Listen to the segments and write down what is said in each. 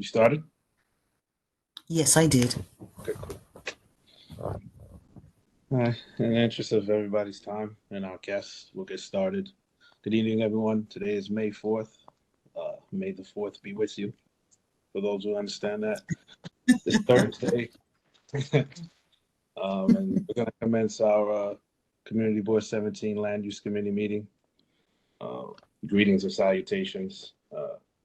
You started? Yes, I did. Okay, cool. In the interest of everybody's time and our guests, we'll get started. Good evening, everyone. Today is May 4th. May the 4th be with you. For those who understand that, it's Thursday. And we're going to commence our Community Board 17 Land Use Committee meeting. Greetings and salutations.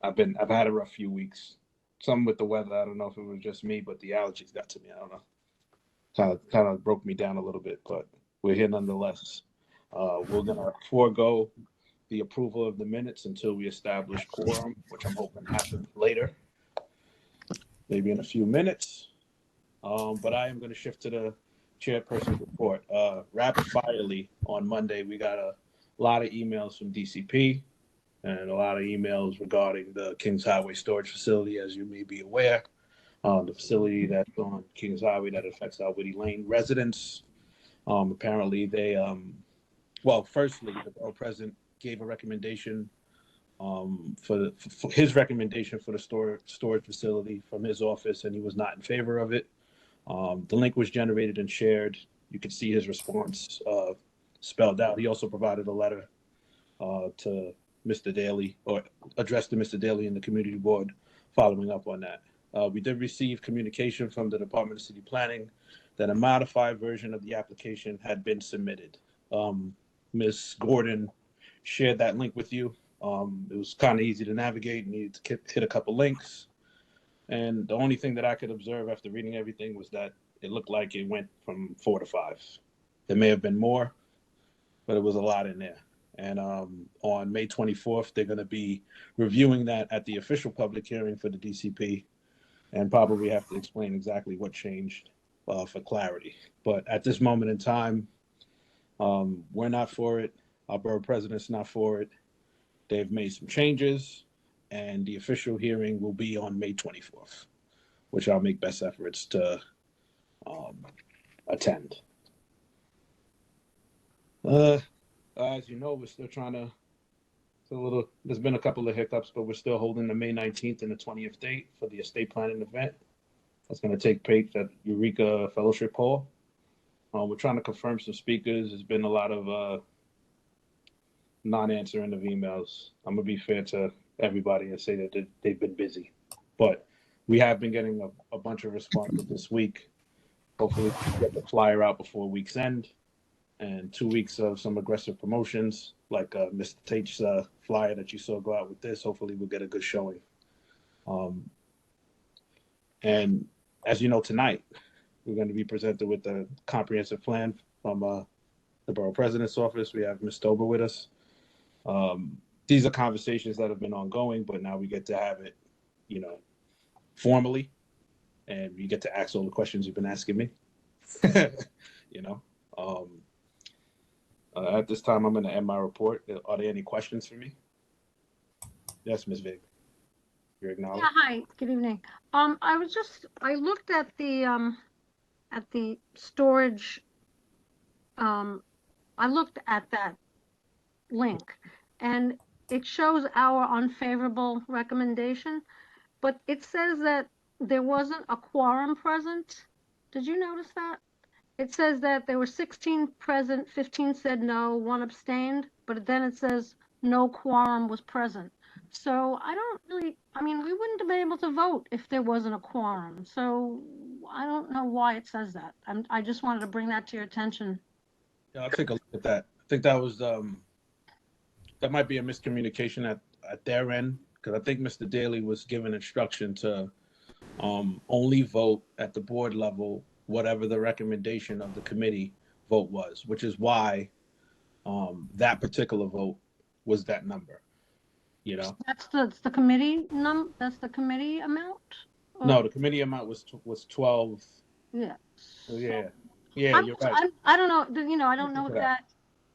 I've had a rough few weeks. Some with the weather. I don't know if it was just me, but the allergies got to me. I don't know. Kind of broke me down a little bit, but we're here nonetheless. We're gonna forego the approval of the minutes until we establish quorum, which I'm hoping happens later, maybe in a few minutes. But I am going to shift to the chairperson's report. Rapid firely on Monday, we got a lot of emails from DCP and a lot of emails regarding the Kings Highway storage facility, as you may be aware. The facility that's on Kings Highway that affects our Whitty Lane residents. Apparently firstly, the borough president gave a recommendation for his recommendation for the storage facility from his office, and he was not in favor of it. The link was generated and shared. You could see his response spelled out. He also provided a letter to Mr. Daly, or addressed to Mr. Daly and the community board following up on that. We did receive communication from the Department of City Planning that a modified version of the application had been submitted. Ms. Gordon shared that link with you. It was kind of easy to navigate. You needed to hit a couple links. And the only thing that I could observe after reading everything was that it looked like it went from 4 to 5. There may have been more, but it was a lot in there. And on May 24th, they're going to be reviewing that at the official public hearing for the DCP, and probably have to explain exactly what changed for clarity. But at this moment in time, we're not for it. Our borough president's not for it. They've made some changes, and the official hearing will be on May 24th, which I'll make best efforts to attend. As you know, we're still trying to, there's been a couple of hiccups, but we're still holding the May 19th and the 20th date for the estate planning event. That's going to take place at Eureka Fellowship Hall. We're trying to confirm some speakers. There's been a lot of non-answering of emails. I'm going to be fair to everybody and say that they've been busy. But we have been getting a bunch of responses this week. Hopefully we'll get the flyer out before week's end. And 2 weeks of some aggressive promotions, like Mr. Tate's flyer that you saw go out with this. Hopefully we'll get a good showing. And as you know, tonight, we're going to be presented with a comprehensive plan from the borough president's office. We have Ms. Stober with us. These are conversations that have been ongoing, but now we get to have it, formally, and you get to ask all the questions you've been asking me. At this time, I'm going to end my report. Are there any questions for me? Yes, Ms. Vig. You're acknowledged. Yeah, hi, good evening. I looked at the storage, I looked at that link, and it shows our unfavorable recommendation, but it says that there wasn't a quorum present. Did you notice that? It says that there were 16 present, 15 said no, 1 abstained, but then it says no quorum was present. So we wouldn't have been able to vote if there wasn't a quorum. So I don't know why it says that. I just wanted to bring that to your attention. Yeah, I'll take a look at that. I think that was that might be a miscommunication at their end, because I think Mr. Daly was given instruction to only vote at the board level whatever the recommendation of the committee vote was, which is why that particular vote was that number. That's the committee that's the committee amount? Or? No, the committee amount was 12. Yeah. Yeah, you're right. I don't know. I don't know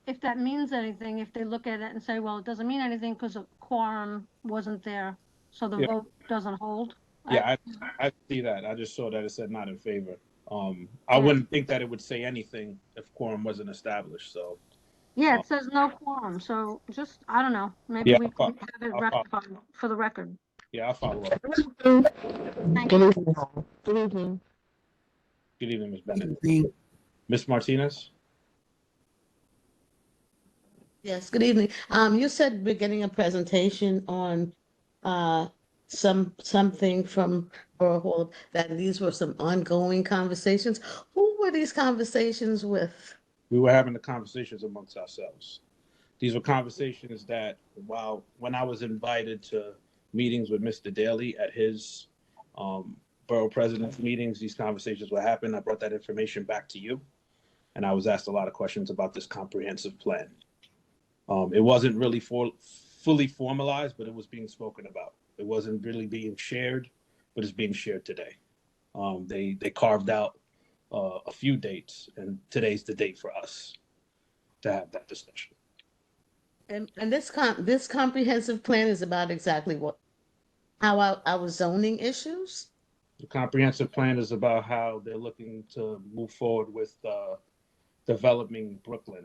if that means anything. If they look at it and say, well, it doesn't mean anything because a quorum wasn't there, so the vote doesn't hold. Yeah, I see that. I just saw that it said not in favor. I wouldn't think that it would say anything if quorum wasn't established. So. Yeah, it says no quorum. So just, I don't know. Maybe we can have it rectified for the record. Yeah, I'll follow up. Good evening. Good evening. Good evening, Ms. Bennett. Evening. Ms. Martinez? Yes, good evening. You said we're getting a presentation on something from Borough Hall, that these were some ongoing conversations. Who were these conversations with? We were having the conversations amongst ourselves. These were conversations that when I was invited to meetings with Mr. Daly at his borough president's meetings, these conversations would happen. I brought that information back to you, and I was asked a lot of questions about this comprehensive plan. It wasn't really fully formalized, but it was being spoken about. It wasn't really being shared, but it's being shared today. They carved out a few dates, and today's the date for us to have that discussion. And this comprehensive plan is about exactly what, how our zoning issues? The comprehensive plan is about how they're looking to move forward with developing Brooklyn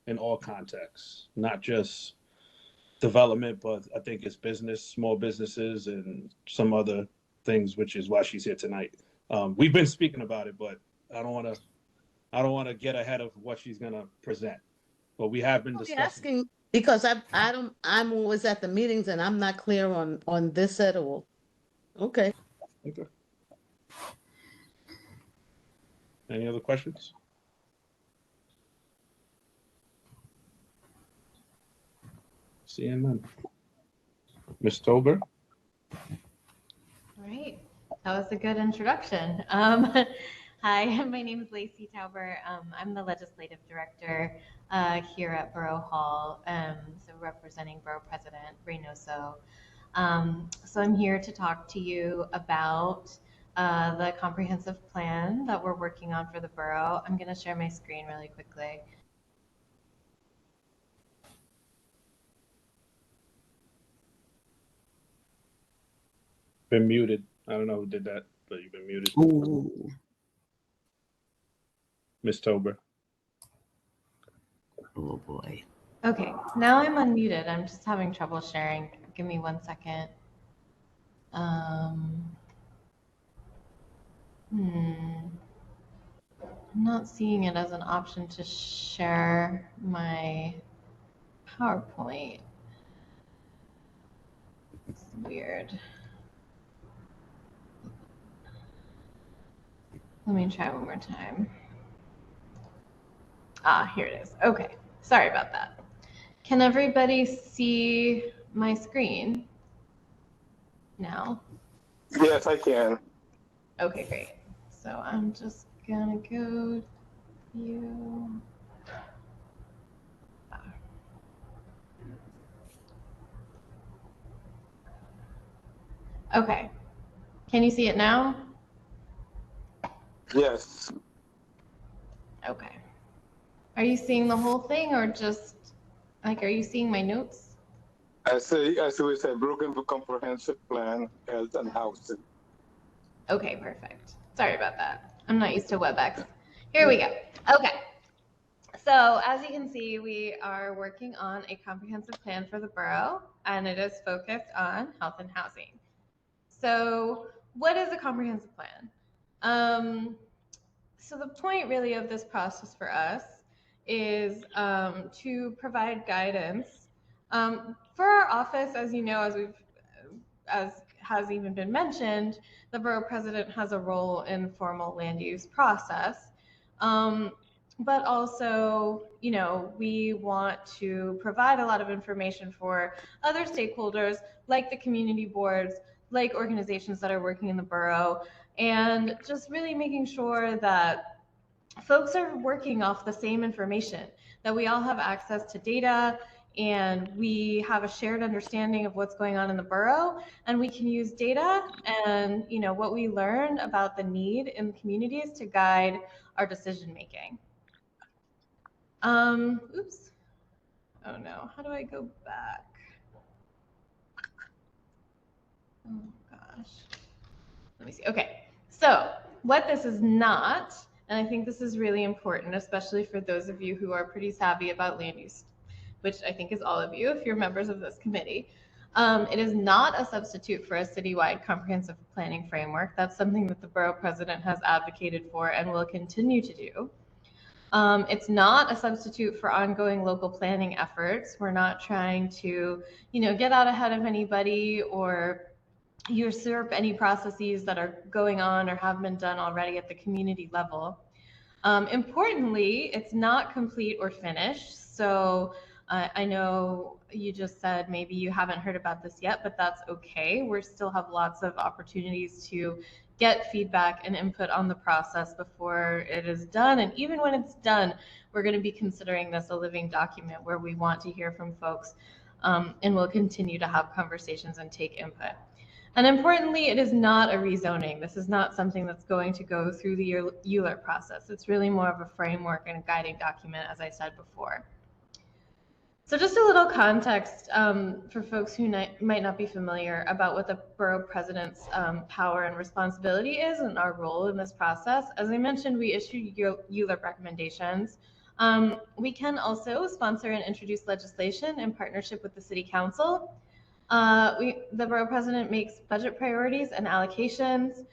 in all contexts, not just development, but I think it's business, small businesses, and some other things, which is why she's here tonight. We've been speaking about it, but I don't want to get ahead of what she's going to present. But we have been discussing. Asking because I'm always at the meetings and I'm not clear on this at all. Okay. Okay. Any other questions? Seeing none. Ms. Tober? All right, that was a good introduction. Hi, my name is Lacey Tauber. I'm the legislative director here at Borough Hall, so representing Borough President Reynoso. So I'm here to talk to you about the comprehensive plan that we're working on for the borough. I'm going to share my screen really quickly. Been muted. I don't know who did that, but you've been muted. Ooh. Ms. Tober. Oh boy. Okay, now I'm unmuted. I'm just having trouble sharing. Give me 1 second. I'm not seeing it as an option to share my PowerPoint. It's weird. Let me try one more time. Ah, here it is. Okay, sorry about that. Can everybody see my screen now? Yes, I can. Okay, great. So I'm just gonna go view. Okay, can you see it now? Yes. Okay. Are you seeing the whole thing or just, like, are you seeing my notes? I see it's a broken comprehensive plan, health and housing. Okay, perfect. Sorry about that. I'm not used to WebEx. Here we go. Okay. So as you can see, we are working on a comprehensive plan for the borough, and it is focused on health and housing. So what is a comprehensive plan? So the point really of this process for us is to provide guidance for our office. As you know, as has even been mentioned, the borough president has a role in formal land use process. But also, you know, we want to provide a lot of information for other stakeholders like the community boards, like organizations that are working in the borough, and just really making sure that folks are working off the same information, that we all have access to data and we have a shared understanding of what's going on in the borough, and we can use data and, you know, what we learn about the need in the communities to guide our decision making. Oops. Oh no, how do I go back? Oh gosh. Let me see. Okay, so what this is not, and I think this is really important, especially for those of you who are pretty savvy about land use, which I think is all of you if you're members of this committee. It is not a substitute for a citywide comprehensive planning framework. That's something that the borough president has advocated for and will continue to do. It's not a substitute for ongoing local planning efforts. We're not trying to, get out ahead of anybody or usurp any processes that are going on or have been done already at the community level. Importantly, it's not complete or finished. So I know you just said maybe you haven't heard about this yet, but that's okay. We still have lots of opportunities to get feedback and input on the process before it is done. And even when it's done, we're going to be considering this a living document where we want to hear from folks, and we'll continue to have conversations and take input. And importantly, it is not a rezoning. This is not something that's going to go through the ULURP process. It's really more of a framework and a guiding document, as I said before. So just a little context for folks who might not be familiar about what the borough president's power and responsibility is and our role in this process. As I mentioned, we issue ULURP recommendations. We can also sponsor and introduce legislation in partnership with the City Council. The borough president makes budget priorities and allocations.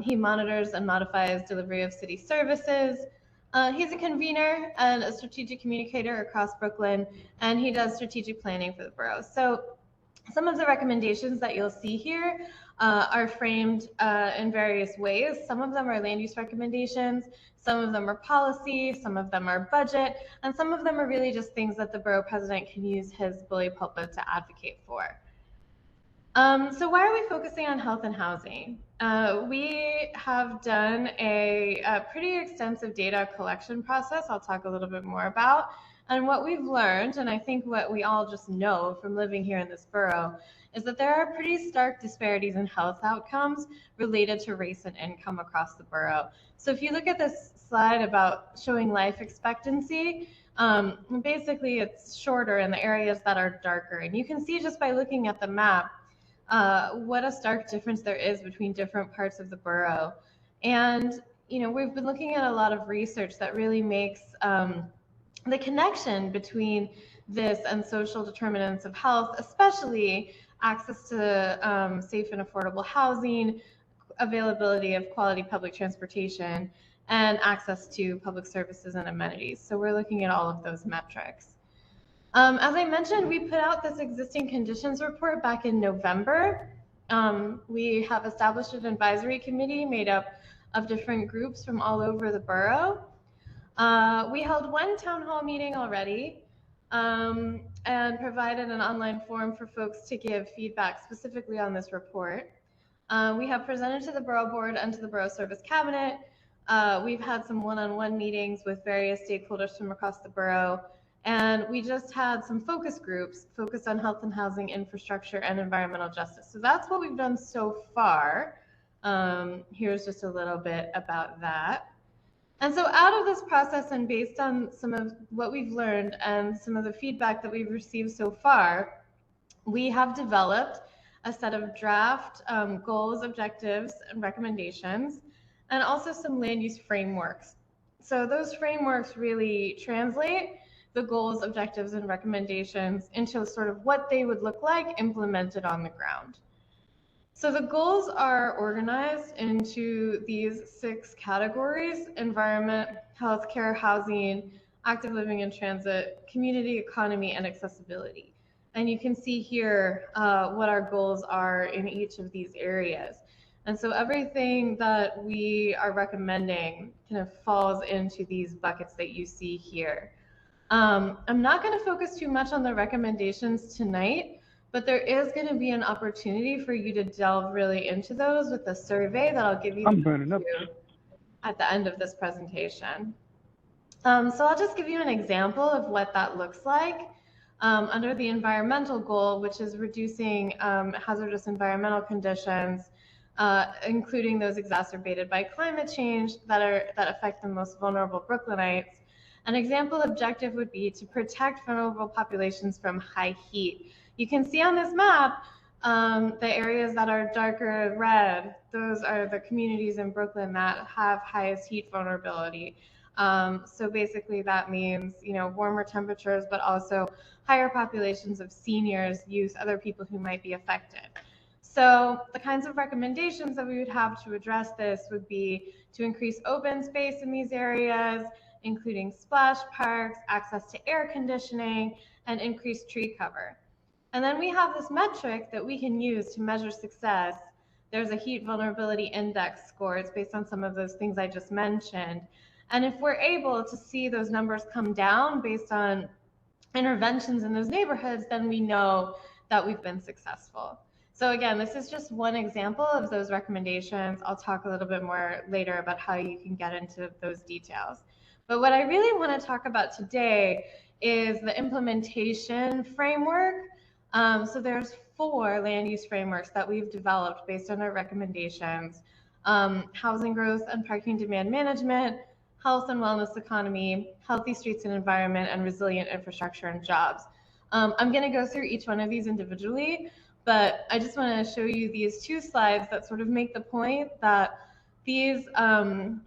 He monitors and modifies delivery of city services. He's a convener and a strategic communicator across Brooklyn, and he does strategic planning for the borough. So some of the recommendations that you'll see here are framed in various ways. Some of them are land use recommendations, some of them are policy, some of them are budget, and some of them are really just things that the borough president can use his bully pulpit to advocate for. So why are we focusing on health and housing? We have done a pretty extensive data collection process I'll talk a little bit more about. And what we've learned, and I think what we all just know from living here in this borough, is that there are pretty stark disparities in health outcomes related to race and income across the borough. So if you look at this slide about showing life expectancy, basically it's shorter in the areas that are darker. And you can see just by looking at the map, what a stark difference there is between different parts of the borough. And, we've been looking at a lot of research that really makes the connection between this and social determinants of health, especially access to safe and affordable housing, availability of quality public transportation, and access to public services and amenities. So we're looking at all of those metrics. As I mentioned, we put out this existing conditions report back in November. We have established an advisory committee made up of different groups from all over the borough. We held one town hall meeting already and provided an online forum for folks to give feedback specifically on this report. We have presented to the borough board and to the borough service cabinet. We've had some one-on-one meetings with various stakeholders from across the borough. And we just had some focus groups focused on health and housing, infrastructure, and environmental justice. So that's what we've done so far. Here's just a little bit about that. And so out of this process and based on some of what we've learned and some of the feedback that we've received so far, we have developed a set of draft goals, objectives, and recommendations, and also some land use frameworks. So those frameworks really translate the goals, objectives, and recommendations into sort of what they would look like implemented on the ground. So the goals are organized into these 6 categories: environment, healthcare, housing, active living and transit, community, economy, and accessibility. And you can see here what our goals are in each of these areas. And so everything that we are recommending kind of falls into these buckets that you see here. I'm not going to focus too much on the recommendations tonight, but there is going to be an opportunity for you to delve really into those with a survey that I'll give you at the end of this presentation. So I'll just give you an example of what that looks like. Under the environmental goal, which is reducing hazardous environmental conditions, including those exacerbated by climate change that affect the most vulnerable Brooklynites. An example objective would be to protect vulnerable populations from high heat. You can see on this map the areas that are darker red. Those are the communities in Brooklyn that have highest heat vulnerability. So basically that means, you know, warmer temperatures, but also higher populations of seniors, youth, other people who might be affected. So the kinds of recommendations that we would have to address this would be to increase open space in these areas, including splash parks, access to air conditioning, and increased tree cover. And then we have this metric that we can use to measure success. There's a heat vulnerability index score. It's based on some of those things I just mentioned. And if we're able to see those numbers come down based on interventions in those neighborhoods, then we know that we've been successful. So again, this is just one example of those recommendations. I'll talk a little bit more later about how you can get into those details. But what I really want to talk about today is the implementation framework. So there's 4 land use frameworks that we've developed based on our recommendations: housing growth and parking demand management, health and wellness economy, healthy streets and environment, and resilient infrastructure and jobs. I'm going to go through each one of these individually, but I just want to show you these 2 slides that sort of make the point that these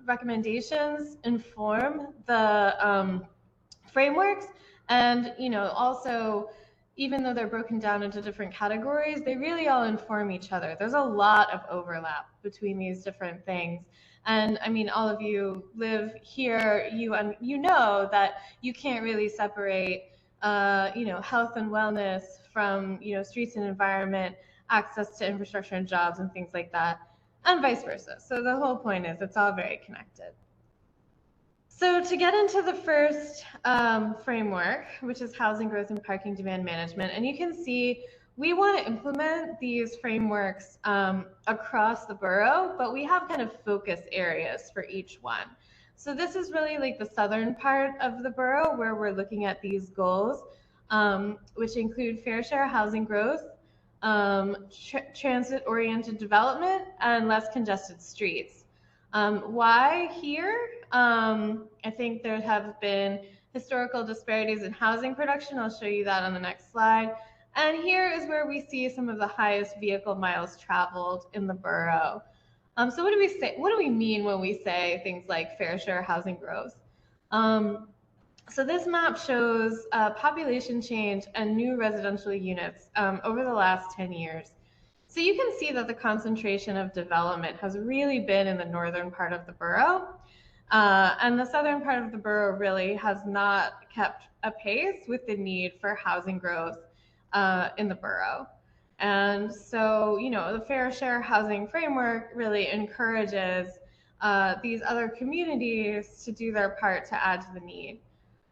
recommendations inform the frameworks, and you know, also, even though they're broken down into different categories, they really all inform each other. There's a lot of overlap between these different things. And I mean, all of you live here, you know that you can't really separate you know, health and wellness from, you know, streets and environment, access to infrastructure and jobs and things like that, and vice versa. So the whole point is it's all very connected. So to get into the first framework, which is housing growth and parking demand management, and you can see we want to implement these frameworks across the borough, but we have kind of focus areas for each one. So this is really like the southern part of the borough where we're looking at these goals, which include fair share housing growth, transit-oriented development, and less congested streets. Why here? I think there have been historical disparities in housing production. I'll show you that on the next slide. And here is where we see some of the highest vehicle miles traveled in the borough. So what do we say? What do we mean when we say things like fair share housing growth? So this map shows population change and new residential units over the last 10 years. So you can see that the concentration of development has really been in the northern part of the borough. And the southern part of the borough really has not kept a pace with the need for housing growth in the borough. And so, you know, the fair share housing framework really encourages these other communities to do their part to add to the need,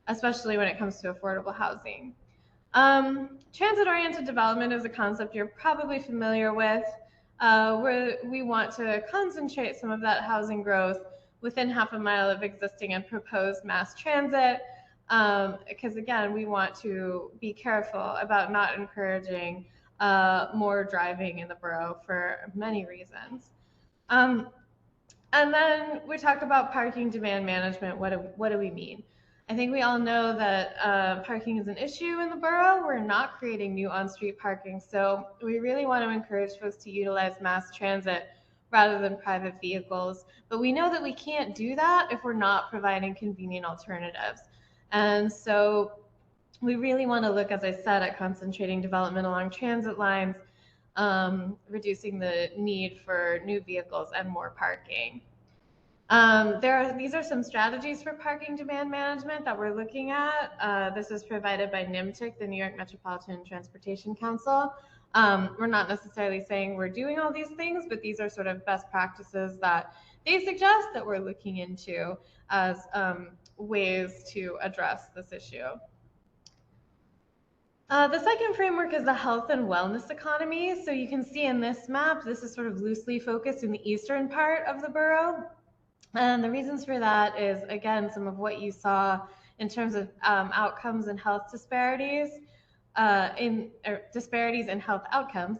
especially when it comes to affordable housing. Transit-oriented development is a concept you're probably familiar with, where we want to concentrate some of that housing growth within half a mile of existing and proposed mass transit, because again, we want to be careful about not encouraging more driving in the borough for many reasons. And then we talk about parking demand management. What do we mean? I think we all know that parking is an issue in the borough. We're not creating new on-street parking, so we really want to encourage folks to utilize mass transit rather than private vehicles. But we know that we can't do that if we're not providing convenient alternatives. And so we really want to look, as I said, at concentrating development along transit lines, reducing the need for new vehicles and more parking. These are some strategies for parking demand management that we're looking at. This is provided by NMTC, the New York Metropolitan Transportation Council. We're not necessarily saying we're doing all these things, but these are sort of best practices that they suggest that we're looking into as ways to address this issue. The second framework is the health and wellness economy. So you can see in this map, this is sort of loosely focused in the eastern part of the borough. And the reasons for that is, again, some of what you saw in terms of outcomes and health disparities, disparities in health outcomes,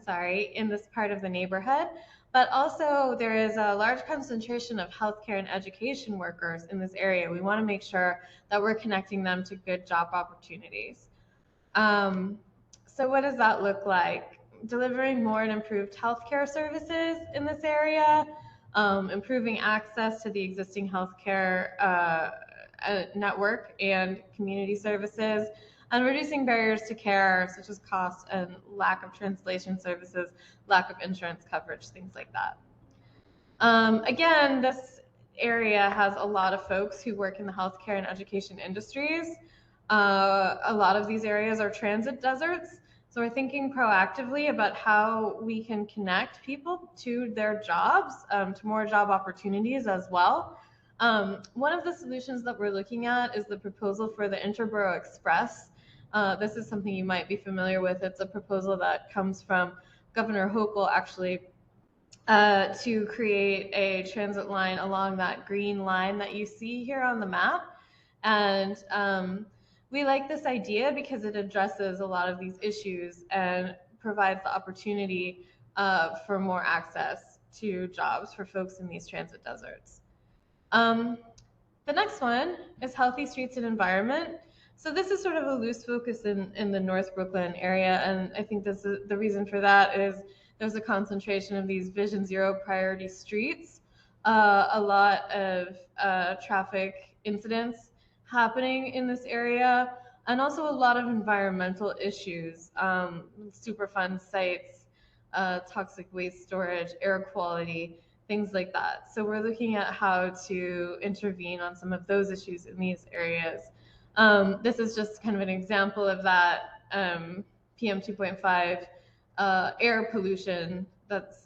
in this part of the neighborhood. But also there is a large concentration of healthcare and education workers in this area. We want to make sure that we're connecting them to good job opportunities. So what does that look like? Delivering more and improved healthcare services in this area, improving access to the existing healthcare network and community services, and reducing barriers to care, such as cost and lack of translation services, lack of insurance coverage, things like that. Again, this area has a lot of folks who work in the healthcare and education industries. A lot of these areas are transit deserts. So we're thinking proactively about how we can connect people to their jobs, to more job opportunities as well. One of the solutions that we're looking at is the proposal for the Interborough Express. This is something you might be familiar with. It's a proposal that comes from Governor Hochul, actually, to create a transit line along that green line that you see here on the map. And we like this idea because it addresses a lot of these issues and provides the opportunity for more access to jobs for folks in these transit deserts. The next one is healthy streets and environment. So this is sort of a loose focus in the North Brooklyn area, and I think this is, the reason for that is there's a concentration of these Vision Zero priority streets, a lot of traffic incidents happening in this area, and also a lot of environmental issues, Superfund sites, toxic waste storage, air quality, things like that. So we're looking at how to intervene on some of those issues in these areas. This is just kind of an example of that PM 2.5 air pollution that's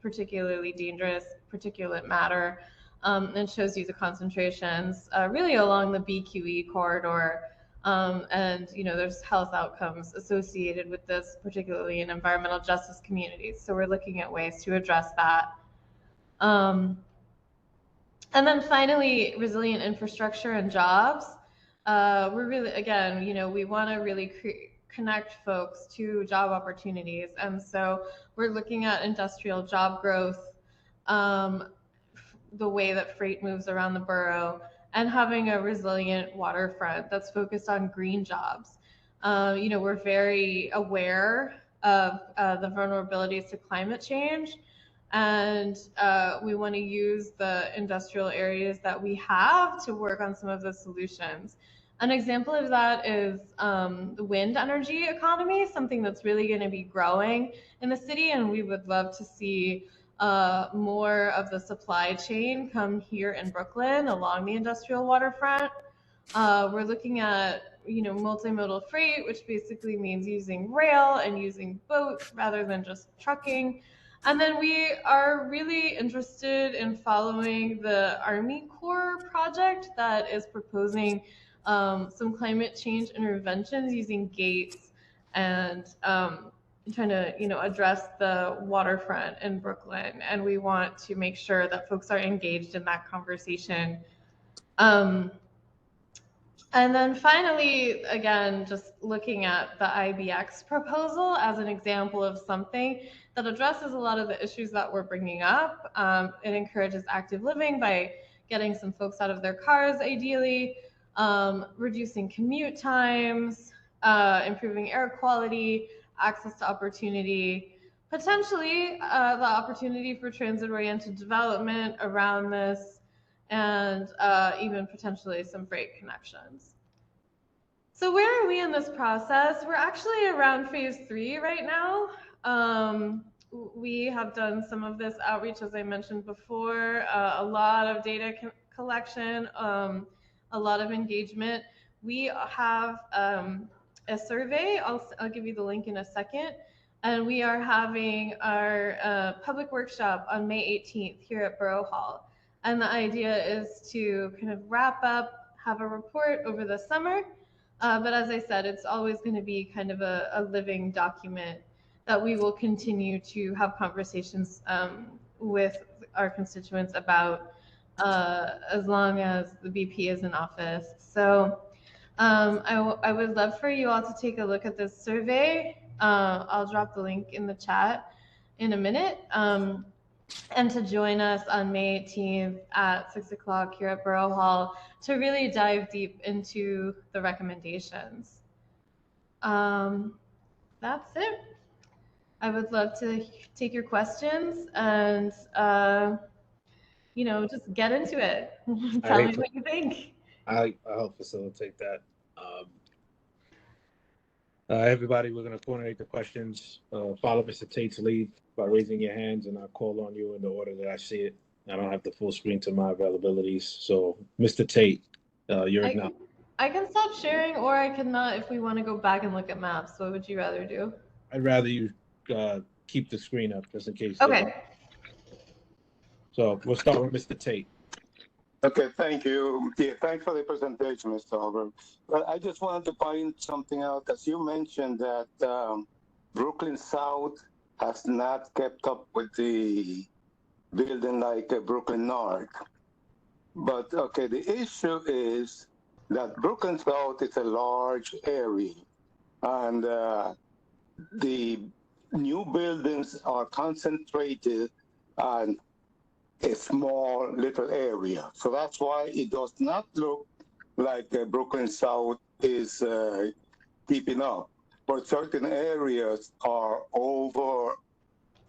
particularly dangerous, particulate matter, and shows you the concentrations really along the BQE corridor. And there's health outcomes associated with this, particularly in environmental justice communities. So we're looking at ways to address that. And then finally, resilient infrastructure and jobs. We're really, again, we want to really connect folks to job opportunities. And so we're looking at industrial job growth, the way that freight moves around the borough, and having a resilient waterfront that's focused on green jobs. We're very aware of the vulnerabilities to climate change, and we want to use the industrial areas that we have to work on some of the solutions. An example of that is the wind energy economy, something that's really going to be growing in the city, and we would love to see more of the supply chain come here in Brooklyn along the industrial waterfront. We're looking at multimodal freight, which basically means using rail and using boats rather than just trucking. And then we are really interested in following the Army Corps project that is proposing some climate change interventions using gates and trying to address the waterfront in Brooklyn. And we want to make sure that folks are engaged in that conversation. And then finally, again, just looking at the IBX proposal as an example of something that addresses a lot of the issues that we're bringing up. It encourages active living by getting some folks out of their cars, ideally, reducing commute times, improving air quality, access to opportunity, potentially the opportunity for transit-oriented development around this, and even potentially some freight connections. So where are we in this process? We're actually around phase 3 right now. We have done some of this outreach, as I mentioned before, a lot of data collection, a lot of engagement. We have a survey. I'll give you the link in a second. And we are having our public workshop on May 18th here at Borough Hall. And the idea is to kind of wrap up, have a report over the summer. But as I said, it's always going to be kind of a living document that we will continue to have conversations with our constituents about as long as the BP is in office. So I would love for you all to take a look at this survey. I'll drop the link in the chat in a minute. And to join us on May 18th at 6 o'clock here at Borough Hall to really dive deep into the recommendations. That's it. I would love to take your questions and, just get into it. Tell me what you think. I'll help facilitate that. Everybody, we're going to coordinate the questions. Follow Mr. Tate's lead by raising your hands, and I'll call on you in the order that I see it. I don't have the full screen to my availabilities. So, Mr. Tate, you're now. I can stop sharing, or I can not if we want to go back and look at maps. What would you rather do? I'd rather you keep the screen up just in case. Okay. So we'll start with Mr. Tate. Okay, thank you. Yeah, thanks for the presentation, Mr. Albert. Well, I just wanted to point something out, as you mentioned that Brooklyn South has not kept up with the building like Brooklyn North. But okay, the issue is that Brooklyn South is a large area, and the new buildings are concentrated on a small little area. So that's why it does not look like Brooklyn South is keeping up. But certain areas are over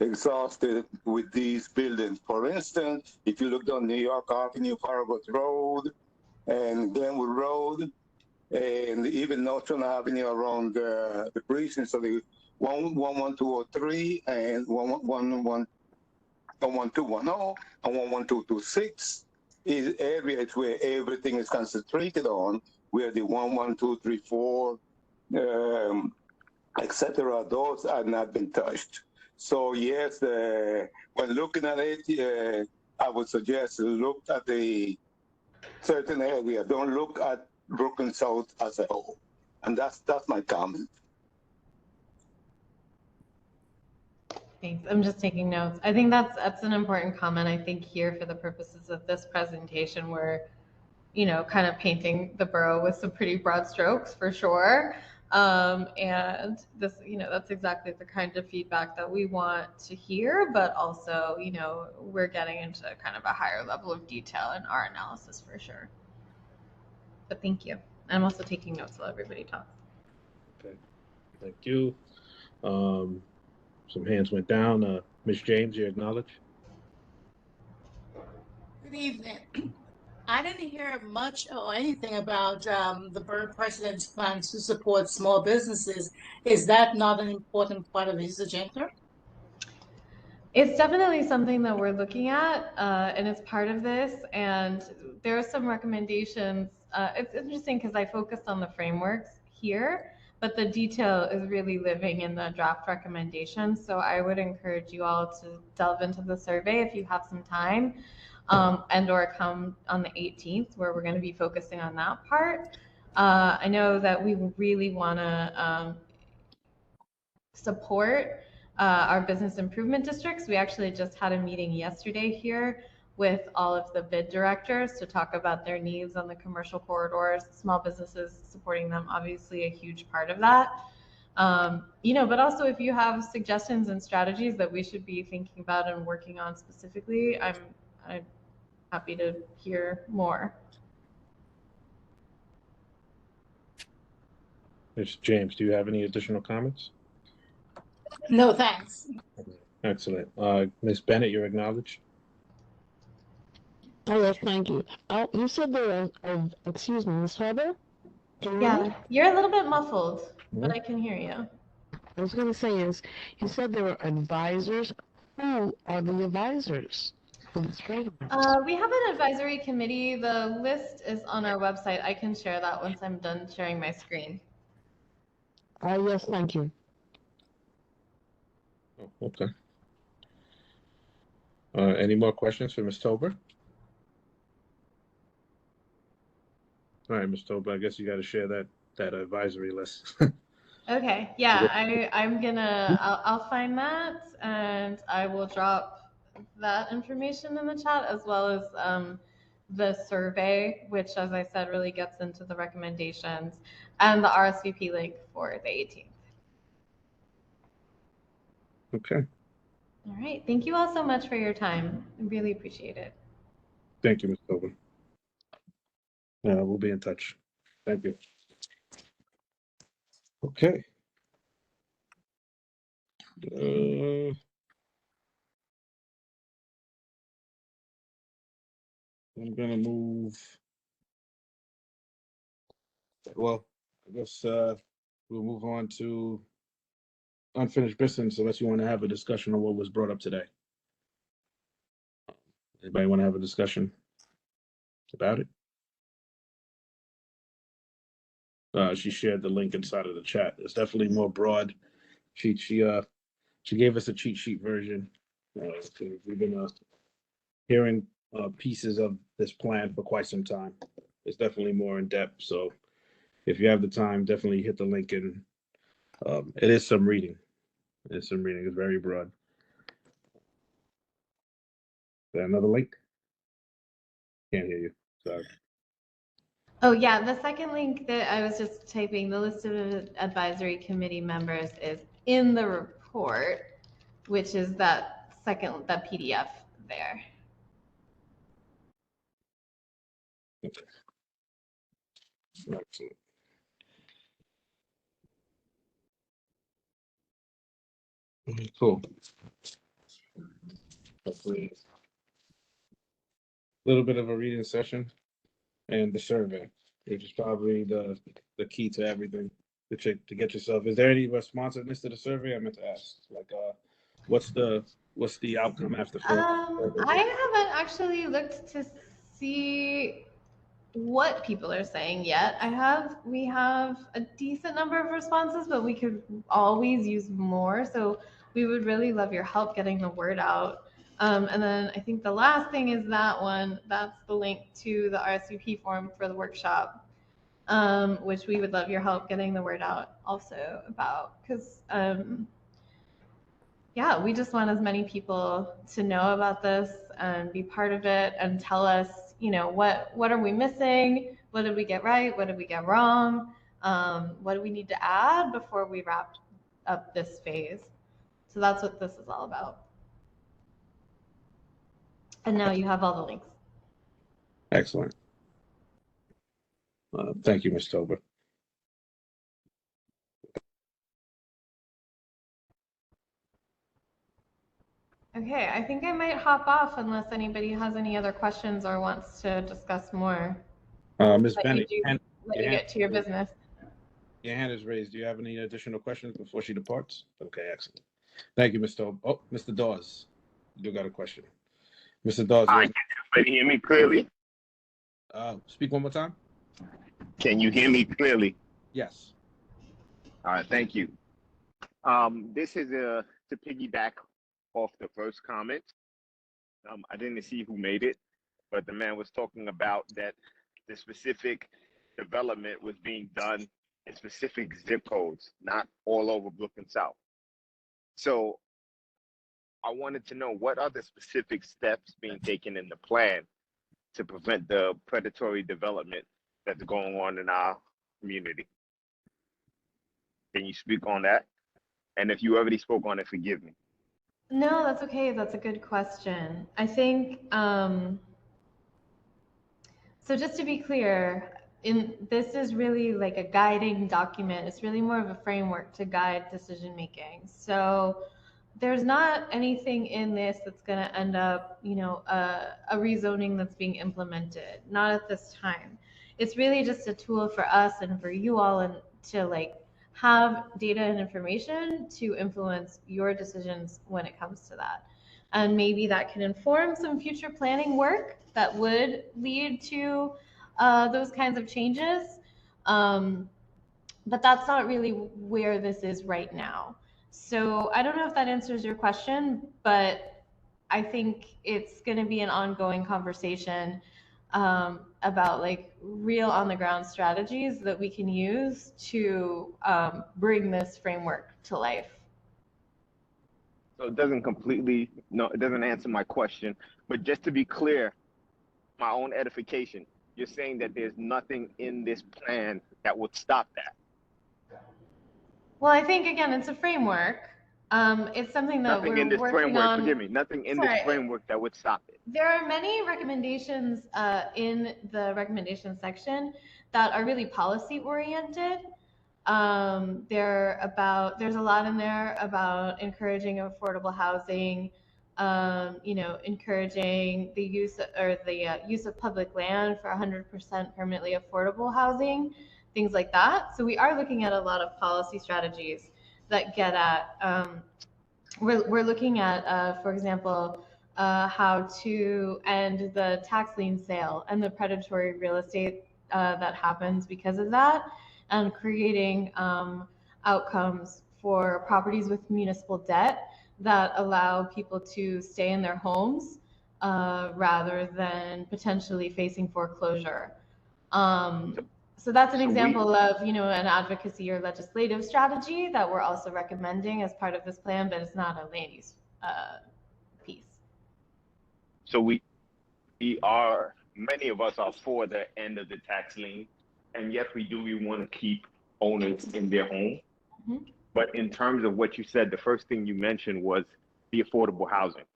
exhausted with these buildings. For instance, if you look on New York Avenue, Farragut Road, and Glenwood Road, and even Northern Avenue around the precinct, so the 11203 and 11210 and 11226 is areas where everything is concentrated on, where the 11234, etc., those have not been touched. So yes, when looking at it, I would suggest look at the certain area. Don't look at Brooklyn South as a whole. And that's my comment. Thanks. I'm just taking notes. I think that's an important comment. I think here for the purposes of this presentation, we're, kind of painting the borough with some pretty broad strokes for sure. And this, that's exactly the kind of feedback that we want to hear, but also, we're getting into kind of a higher level of detail in our analysis for sure. But thank you. I'm also taking notes while everybody talks. Okay, thank you. Some hands went down. Ms. James, you acknowledge? Good evening. I didn't hear much or anything about the borough president's plan to support small businesses. Is that not an important part of his agenda? It's definitely something that we're looking at, and it's part of this. And there are some recommendations. It's interesting because I focused on the frameworks here, but the detail is really living in the draft recommendations. So I would encourage you all to delve into the survey if you have some time, and or come on the 18th where we're going to be focusing on that part. I know that we really want to support our business improvement districts. We actually just had a meeting yesterday here with all of the bid directors to talk about their needs on the commercial corridors, small businesses, supporting them, obviously a huge part of that. But also if you have suggestions and strategies that we should be thinking about and working on specifically, I'm happy to hear more. Ms. James, do you have any additional comments? No, thanks. Excellent. Ms. Bennett, you're acknowledged. Oh, yes, thank you. You said there were, excuse me, Ms. Weber? Yeah, you're a little bit muffled, but I can hear you. I was going to say is, you said there were advisors. Who are the advisors for this program? We have an advisory committee. The list is on our website. I can share that once I'm done sharing my screen. Yes, thank you. Oh, okay. Any more questions for Ms. Tober? All right, Ms. Tober, I guess you got to share that advisory list. Okay, yeah, I'll find that and I will drop that information in the chat, as well as the survey, which, as I said, really gets into the recommendations, and the RSVP link for the 18th. Okay. All right, thank you all so much for your time. I really appreciate it. Thank you, Ms. Tober. We'll be in touch. Thank you. Okay. I'm gonna move well, I guess we'll move on to unfinished business unless you want to have a discussion on what was brought up today. Anybody want to have a discussion about it? She shared the link inside of the chat. It's definitely more broad. She gave us a cheat sheet version. So we've been hearing pieces of this plan for quite some time. It's definitely more in depth. So if you have the time, definitely hit the link, and it is some reading. It's some reading. It's very broad. Is there another link? Can't hear you. Sorry. Oh yeah, the second link that I was just typing, the list of advisory committee members is in the report, which is that PDF there. Excellent. Cool. Hopefully, a little bit of a reading session and the survey, which is probably the key to everything to get yourself. Is there any responsiveness to the survey? I meant to ask, like, what's the outcome after? I haven't actually looked to see what people are saying yet. We have a decent number of responses, but we could always use more. So we would really love your help getting the word out. And then I think the last thing is that one. That's the link to the RSVP form for the workshop, which we would love your help getting the word out also about, because yeah, we just want as many people to know about this and be part of it and tell us, you know, what are we missing? What did we get right? What did we get wrong? What do we need to add before we wrap up this phase? So that's what this is all about. And now you have all the links. Excellent. Thank you, Ms. Tober. Okay, I think I might hop off unless anybody has any other questions or wants to discuss more. Ms. Bennett, Let you get to your business. Your hand is raised. Do you have any additional questions before she departs? Okay, excellent. Thank you, Mr. Oh, Mr. Dawes, you do got a question. Mr. Dawes. Hi, can you hear me clearly? Speak one more time. Can you hear me clearly? Yes. All right, thank you. This is to piggyback off the first comment. I didn't see who made it, but the man was talking about that the specific development was being done in specific zip codes, not all over Brooklyn South. So I wanted to know, what are the specific steps being taken in the plan to prevent the predatory development that's going on in our community? Can you speak on that? And if you already spoke on it, forgive me. No, that's okay. That's a good question. I think, so just to be clear, this is really like a guiding document. It's really more of a framework to guide decision making. So there's not anything in this that's going to end up, you know, a rezoning that's being implemented. Not at this time. It's really just a tool for us and for you all, and to like have data and information to influence your decisions when it comes to that. And maybe that can inform some future planning work that would lead to those kinds of changes. But that's not really where this is right now. So I don't know if that answers your question, but I think it's going to be an ongoing conversation about like real on the ground strategies that we can use to bring this framework to life. So it doesn't completely, no, it doesn't answer my question, but just to be clear, my own edification, you're saying that there's nothing in this plan that would stop that? Well, I think, again, it's a framework. It's something that nothing in this working framework, on. Forgive me, nothing in this framework that would stop it. There are many recommendations in the recommendation section that are really policy oriented. There's a lot in there about encouraging affordable housing, you know, encouraging the use of public land for 100% permanently affordable housing. things like that. So we are looking at a lot of policy strategies that get at, we're looking at, for example, how to end the tax lien sale and the predatory real estate that happens because of that, and creating outcomes for properties with municipal debt that allow people to stay in their homes rather than potentially facing foreclosure. So that's an example of, an advocacy or legislative strategy that we're also recommending as part of this plan, but it's not a land use piece. So many of us are for the end of the tax lien, and yes, we want to keep owners in their home. Mhm. But in terms of what you said, the first thing you mentioned was the affordable housing.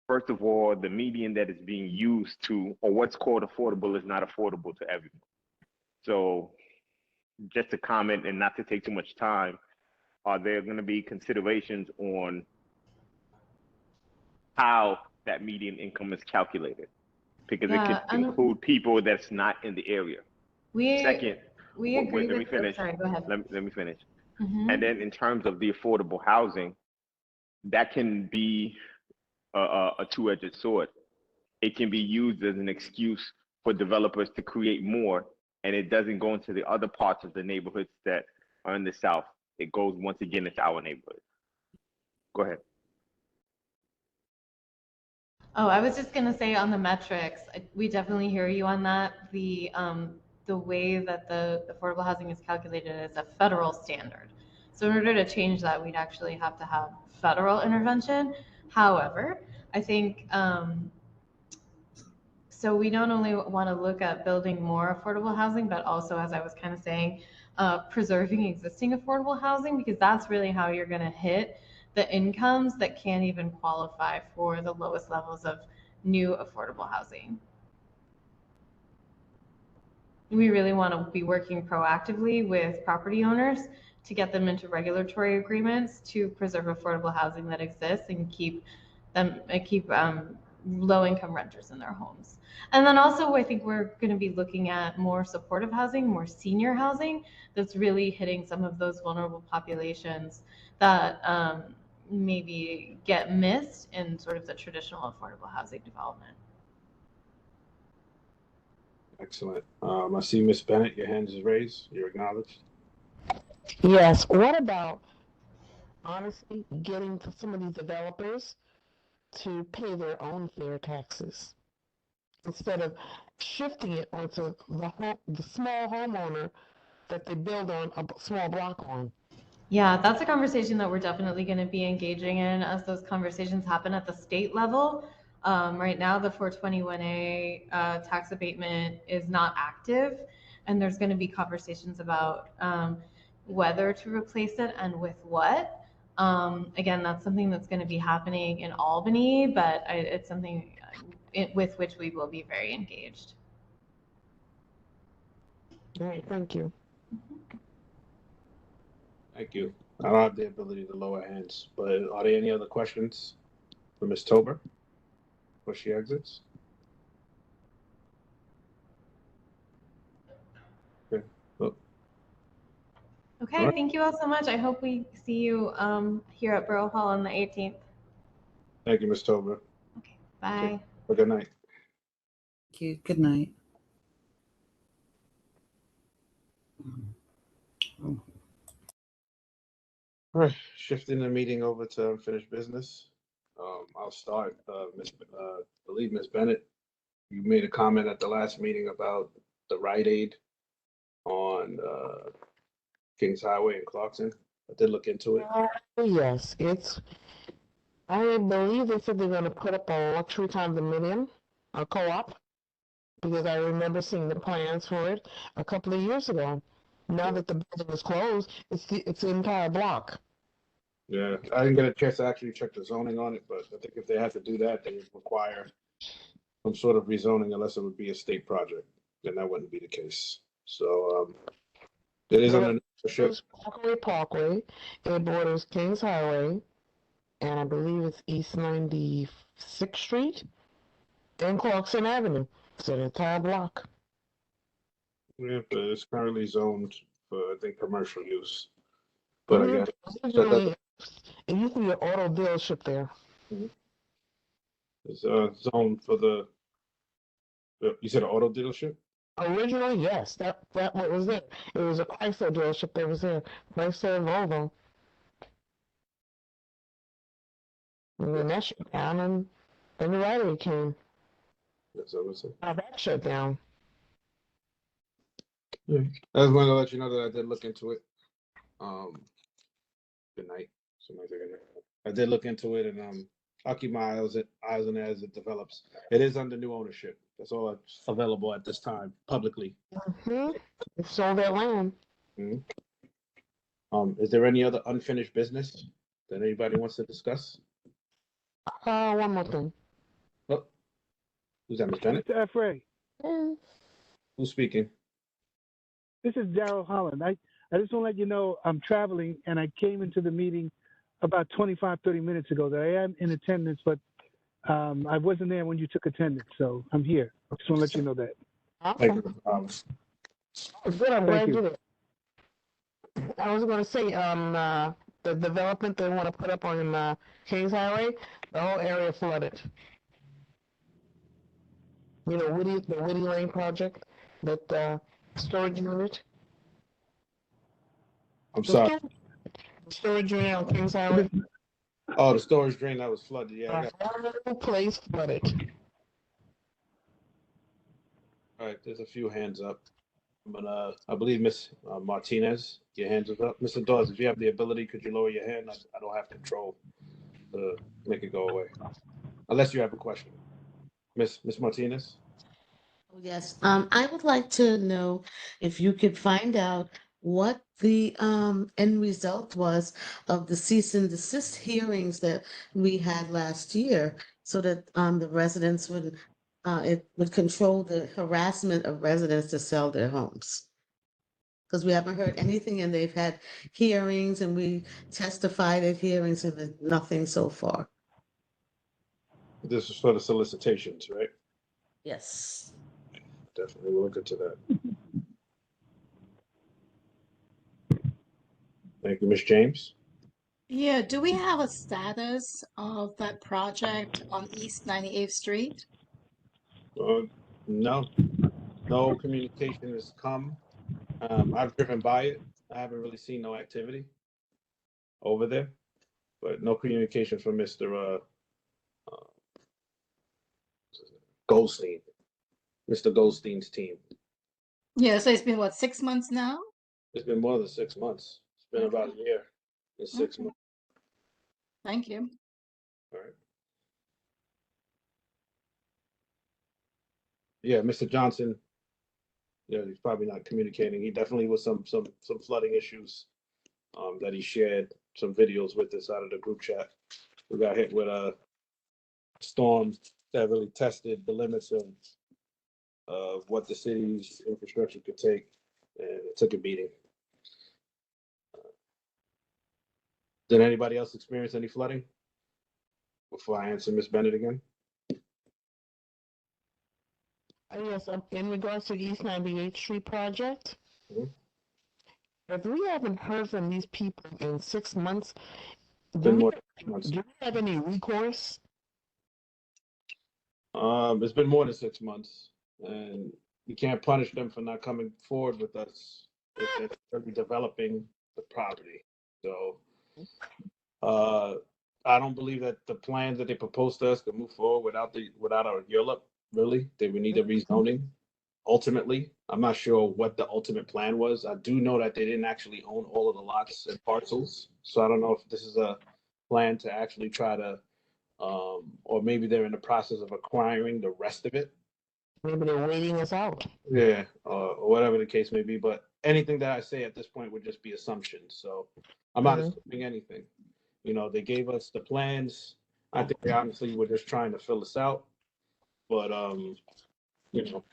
First of all, the median that is being used to, or what's called affordable, is not affordable to everyone. So just to comment and not to take too much time, are there going to be considerations on how that median income is calculated? Because it could include people that's not in the area. Second, we agree let me with. finish. Sorry, go ahead. Let me finish. Mhm. And then in terms of the affordable housing, that can be a two-edged sword. It can be used as an excuse for developers to create more, and it doesn't go into the other parts of the neighborhoods that are in the South. It goes once again into our neighborhood. Go ahead. Oh, I was just gonna say on the metrics, we definitely hear you on that. The way that the affordable housing is calculated is a federal standard. So in order to change that, we'd actually have to have federal intervention. However, I think so we not only want to look at building more affordable housing, but also, as I was kind of saying, preserving existing affordable housing, because that's really how you're going to hit the incomes that can't even qualify for the lowest levels of new affordable housing. We really want to be working proactively with property owners to get them into regulatory agreements to preserve affordable housing that exists and keep low-income renters in their homes. And then also, I think we're going to be looking at more supportive housing, more senior housing that's really hitting some of those vulnerable populations that maybe get missed in sort of the traditional affordable housing development. Excellent. I see Ms. Bennett, your hand is raised. You're acknowledged. Yes. What about, honestly, getting to some of these developers to pay their own fair taxes instead of shifting it onto the small homeowner that they build on a small block on? Yeah, that's a conversation that we're definitely going to be engaging in as those conversations happen at the state level. Right now, the 421A tax abatement is not active, and there's going to be conversations about whether to replace it and with what. Again, that's something that's going to be happening in Albany, but it's something with which we will be very engaged. All right, thank you. Thank you. I don't have the ability to lower hands, but are there any other questions for Ms. Tober before she exits? Okay. Well, Okay, all right. thank you all so much. I hope we see you here at Borough Hall on the 18th. Thank you, Ms. Tober. Okay, bye. Have a good night. Thank you. Good night. All right, shifting the meeting over to unfinished business. I'll start. I believe Ms. Bennett, you made a comment at the last meeting about the Rite Aid on Kings Highway in Clarkson. I did look into it. Yes, I believe they said they're going to put up a luxury condominium, a co-op, because I remember seeing the plans for it a couple of years ago. Now that the building is closed, it's the entire block. Yeah, I didn't get a chance to actually check the zoning on it, but I think if they had to do that, they would require some sort of rezoning unless it would be a state project. Then that wouldn't be the case. So it is on the ship. Parkway. It borders Kings Highway, and I believe it's East 96th Street and Clarkson Avenue. It's an entire block. Yeah, but it's currently zoned for, I think, commercial use. But I guess Originally, it used to be an auto dealership there. it's zoned for the, you said an auto dealership? Originally, yes, that what was it. It was a Chrysler dealership that was there. Chrysler and Volvo. And then that shut down, and then the Rotary came. That's what I was saying. Now that shut down. I just wanted to let you know that I did look into it. Good night. I did look into it, and I'll keep my eyes on it as it develops. It is under new ownership. That's all that's available at this time publicly. They sold that land. Is there any other unfinished business that anybody wants to discuss? One more thing. Oh, who's that, Ms. Bennett? Mr. F. Ray, Who's speaking? this is Daryl Holland. I just want to let you know I'm traveling and I came into the meeting about 25, 30 minutes ago that I am in attendance, but I wasn't there when you took attendance, so I'm here. I just want to let you know that. Okay. Good, I'm glad you. you did. I was going to say, the development they want to put up on Kings Highway, the whole area flooded. You know, the Whitty Lane project, that storage unit. I'm sorry. Storage unit on Kings Highway. Oh, the storage drain that was flooded. Yeah. I got The whole place flooded. All right, there's a few hands up. But I believe Miss Martinez, your hands is up. Mr. Dawes, if you have the ability, could you lower your hand? I don't have control to make it go away. Unless you have a question. Miss Martinez? Oh, yes, I would like to know if you could find out what the end result was of the cease and desist hearings that we had last year, so that the residents would it would control the harassment of residents to sell their homes. Because we haven't heard anything, and they've had hearings, and we testified at hearings, and there's nothing so far. This is for the solicitations, right? Yes. Definitely we'll look into that. Thank you, Miss James. Yeah, do we have a status of that project on East 98th Street? No communication has come. I've driven by it. I haven't really seen no activity over there, but no communication from Mr. Goldstein, Mr. Goldstein's team. Yeah, so it's been what, 6 months now? It's been more than 6 months. It's been about a year. It's 6 Okay. months. Thank you. All right. Yeah, Mr. Johnson. Yeah, he's probably not communicating. He definitely was some flooding issues that he shared some videos with us out of the group chat. We got hit with a storm that really tested the limits of what the city's infrastructure could take, and it took a beating. Did anybody else experience any flooding? Before I answer Ms. Bennett again. Yes, in regards to the East 98th Street project, if we haven't heard from these people in 6 months, do we have any recourse? It's been more than 6 months, and we can't punish them for not coming forward with us if they're developing the property. So, I don't believe that the plans that they proposed to us could move forward without our YOLUP. Really, they would need a rezoning. Ultimately, I'm not sure what the ultimate plan was. I do know that they didn't actually own all of the lots and parcels, so I don't know if this is a plan to actually try to, or maybe they're in the process of acquiring the rest of it. Maybe they're waiting us out. Yeah, or whatever the case may be. But anything that I say at this point would just be assumptions. So I'm not assuming anything. You know, they gave us the plans. I think they honestly were just trying to fill us out. But you know,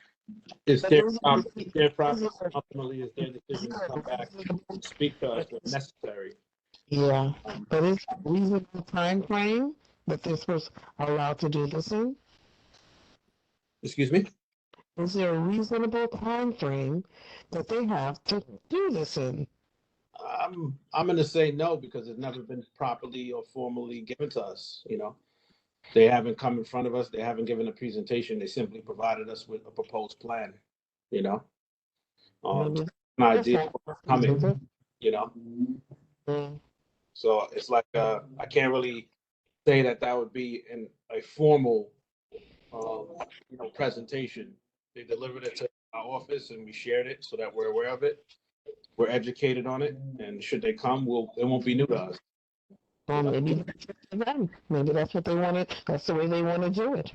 it's their process. Ultimately, it's their decision to come back and speak to us when necessary. Yeah, but is a reasonable time frame that this was allowed to do this in? Excuse me? Is there a reasonable time frame that they have to do this in? I'm gonna say no because it's never been properly or formally given to us, you know. They haven't come in front of us, they haven't given a presentation, they simply provided us with a proposed plan, you know. Maybe An idea of what's coming, that's you know. Mm. So it's like I can't really say that that would be in a formal, you know, presentation. They delivered it to our office and we shared it so that we're aware of it. We're educated on it, and should they come, it won't be new to us. Well, maybe that's up to them. Maybe that's what they wanted. That's the way they want to do it.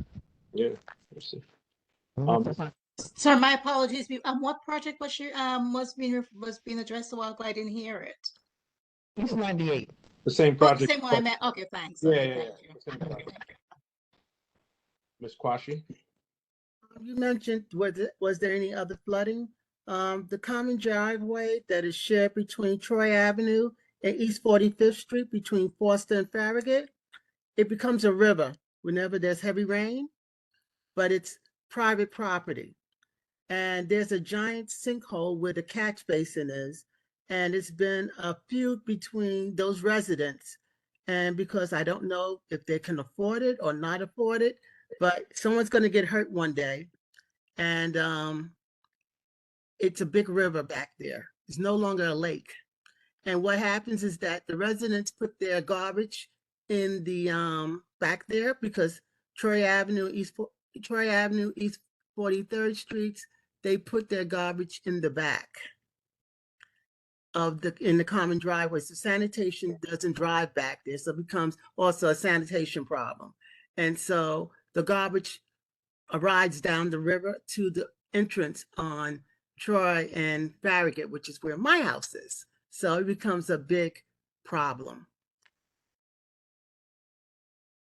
Yeah, we'll see. Sir, my apologies. What project was being addressed a while ago? I didn't hear it. It's 98. The same Oh, the project. same one I meant. Okay, thanks. Yeah, Okay, yeah, thank yeah. you. The same project. Ms. Kwashi? You mentioned, was there any other flooding? The common driveway that is shared between Troy Avenue and East 45th Street between Foster and Farragut, it becomes a river whenever there's heavy rain, but it's private property. And there's a giant sinkhole where the catch basin is, and it's been a feud between those residents. And because I don't know if they can afford it or not afford it, but someone's going to get hurt one day. And it's a big river back there. It's no longer a lake. And what happens is that the residents put their garbage in the back there because Troy Avenue, East 43rd Streets, they put their garbage in the back of in the common driveways. The sanitation doesn't drive back there, so it becomes also a sanitation problem. And so the garbage rides down the river to the entrance on Troy and Farragut, which is where my house is. So it becomes a big problem.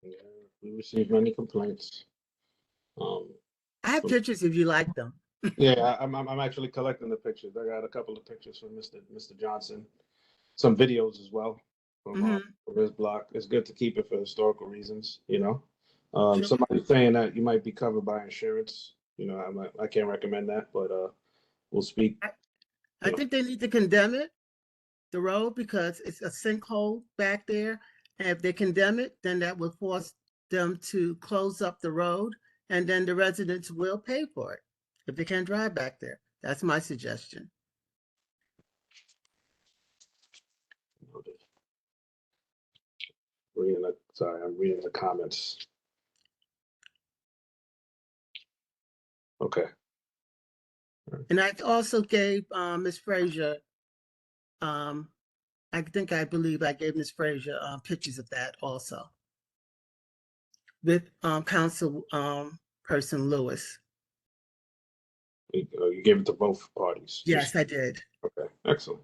Yeah, we received many complaints. I have pictures if you like them. Yeah, I'm actually collecting the pictures. I got a couple of pictures from Mr. Johnson, some videos as well from his block. It's good to keep it for historical reasons, you know. Sure. Somebody saying that you might be covered by insurance, you know, I can't recommend that, but we'll speak. I think they need to condemn it, the road, because it's a sinkhole back there. And if they condemn it, then that will force them to close up the road, and then the residents will pay for it if they can't drive back there. That's my suggestion. I'm reading the comments. Okay. And I also gave Ms. Frazier, I believe I gave Ms. Frazier pictures of that also with Council Person Lewis. You gave it to both parties? Yes, I did. Okay, excellent.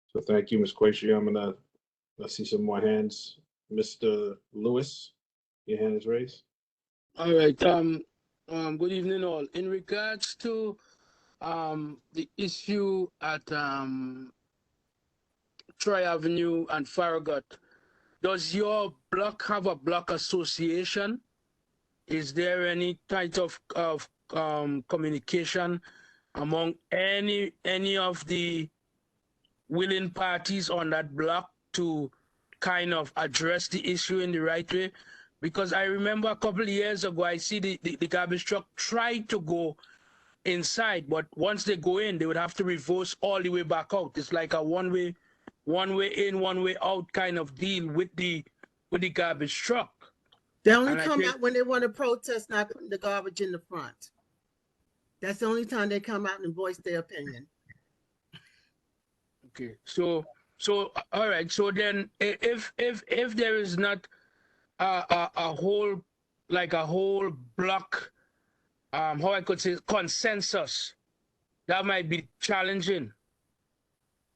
So thank you, Ms. Quashi. Let's see some more hands. Mr. Lewis, your hand is raised. All right. Good evening, all. In regards to the issue at Troy Avenue and Farragut, does your block have a block association? Is there any type of communication among any of the willing parties on that block to kind of address the issue in the right way? Because I remember a couple of years ago, I see the garbage truck try to go inside, but once they go in, they would have to reverse all the way back out. It's like a one way in, one way out kind of deal with the garbage truck. They only come out when they want to protest not putting the garbage in the front. That's the only time they come out and voice their opinion. Okay, so all right. So then, if there is not a whole block, how I could say consensus, that might be challenging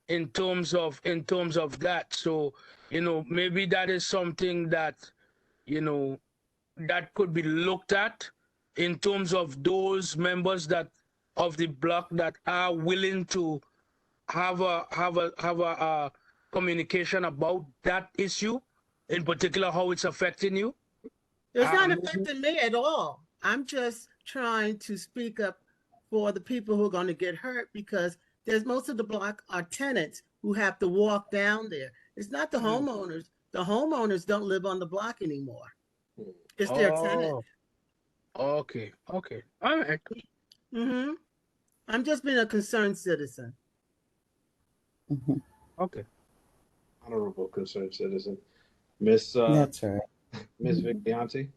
in terms of that. So, you know, maybe that is something that, you know, that could be looked at in terms of those members that of the block that are willing to have a communication about that issue, in particular how it's affecting you. It's not affecting me at all. I'm just trying to speak up for the people who are going to get hurt, because there's most of the block are tenants who have to walk down there. It's not the homeowners. The homeowners don't live on the block anymore. It's their tenant. Oh, okay, okay. All right. Mm-hmm. I'm just being a concerned citizen. Okay. Honorable concerned citizen. Miss That's right. Miss Viglianti.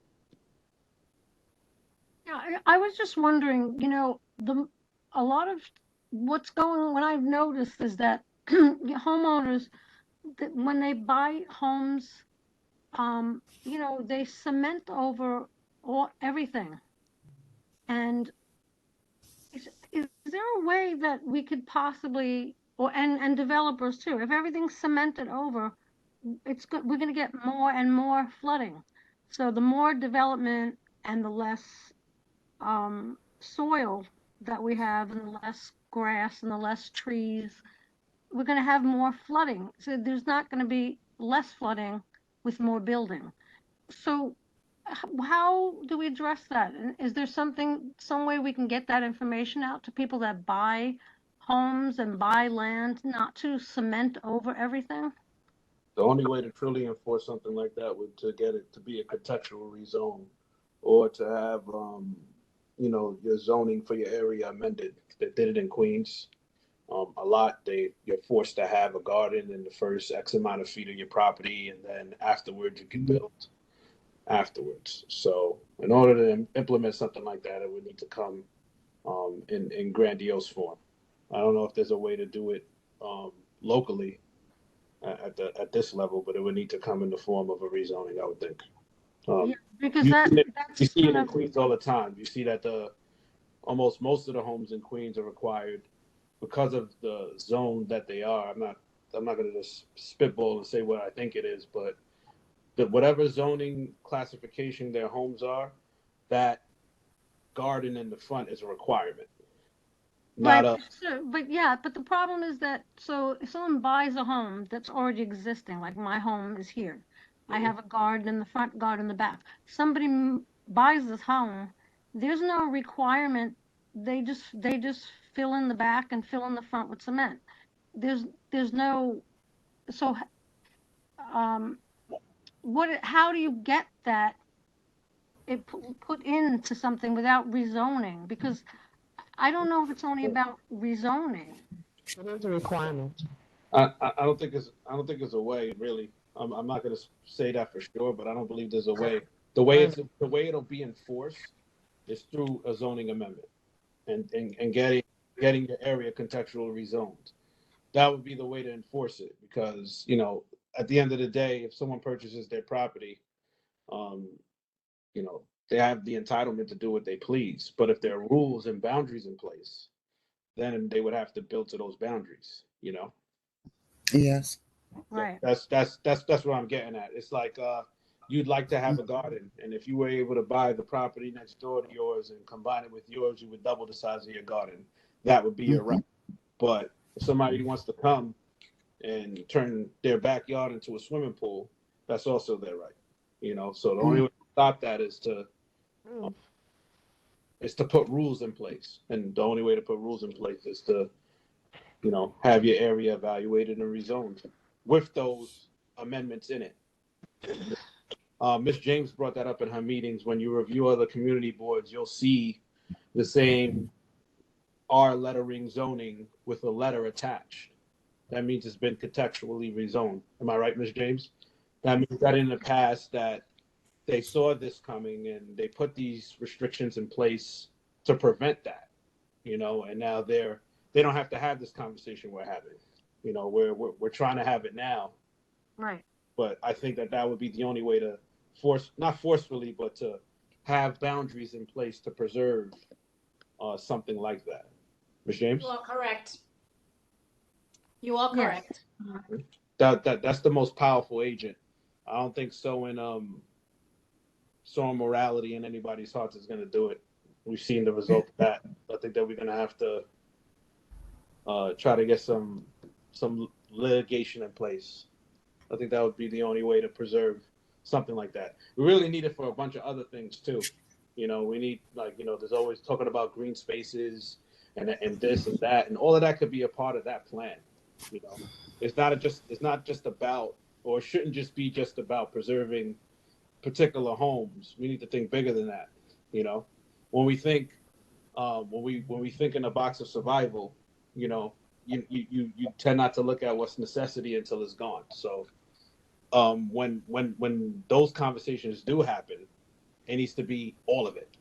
Yeah, I was just wondering, a lot of what I've noticed is that homeowners, that when they buy homes, they cement over everything. And is there a way that we could possibly, and developers too, if everything's cemented over, we're going to get more and more flooding. So the more development and the less soil that we have, and the less grass and the less trees, we're going to have more flooding. So there's not going to be less flooding with more building. So how do we address that? And is there some way we can get that information out to people that buy homes and buy land, not to cement over everything? The only way to truly enforce something like that would to get it to be a contextual rezone, or to have your zoning for your area amended. They did it in Queens. A lot, you're forced to have a garden in the first X amount of feet of your property, and then afterwards you can build afterwards. So in order to implement something like that, it would need to come in grandiose form. I don't know if there's a way to do it locally at this level, but it would need to come in the form of a rezoning, I would think. Yeah, because you see it in Queens all the time. You see that almost most of the homes in Queens are required because of the zone that they are. I'm not going to just spitball and say what I think it is, but whatever zoning classification their homes are, that garden in the front is a requirement. Right, but the problem is that, so if someone buys a home that's already existing, like my home is here, I have a garden in the front, garden in the back. Somebody buys this home, there's no requirement. They just fill in the back and fill in the front with cement. There's no, so how do you get that it put into something without rezoning? Because I don't know if it's only about rezoning. It is a requirement. I don't think it's a way, really. I'm not going to say that for sure, but I don't believe there's a way. The way it'll be enforced is through a zoning amendment and getting your area contextually rezoned. That would be the way to enforce it, because at the end of the day, if someone purchases their property, they have the entitlement to do what they please. But if there are rules and boundaries in place, then they would have to build to those boundaries. Yes. Right. That's what I'm getting at. It's like you'd like to have a garden, and if you were able to buy the property next door to yours and combine it with yours, you would double the size of your garden. That would be your right. But if somebody wants to come and turn their backyard into a swimming pool, that's also their right. So the only way to stop that is to put rules in place, and the only way to put rules in place is to have your area evaluated and rezoned with those amendments in it. Ms. James brought that up in her meetings. When you review other community boards, you'll see the same R lettering zoning with a letter attached. That means it's been contextually rezoned. Am I right, Ms. James? That means that in the past that they saw this coming and they put these restrictions in place to prevent that, and now they don't have to have this conversation we're having. We're trying to have it now. Right. But I think that would be the only way to not forcefully, but to have boundaries in place to preserve something like that. Ms. James? You are correct. You are correct. That's the most powerful agent. I don't think sowing morality in anybody's hearts is going to do it. We've seen the result of that. I think that we're going to have to try to get some litigation in place. I think that would be the only way to preserve something like that. We really need it for a bunch of other things too. You know, we need, like, you know, there's always talking about green spaces and this and that, and all of that could be a part of that plan. You know, it's not just about, or it shouldn't just be just about preserving particular homes. We need to think bigger than that. You know, when we think when we think in a box of survival, you know, you tend not to look at what's necessity until it's gone. So when those conversations do happen, it needs to be all of it,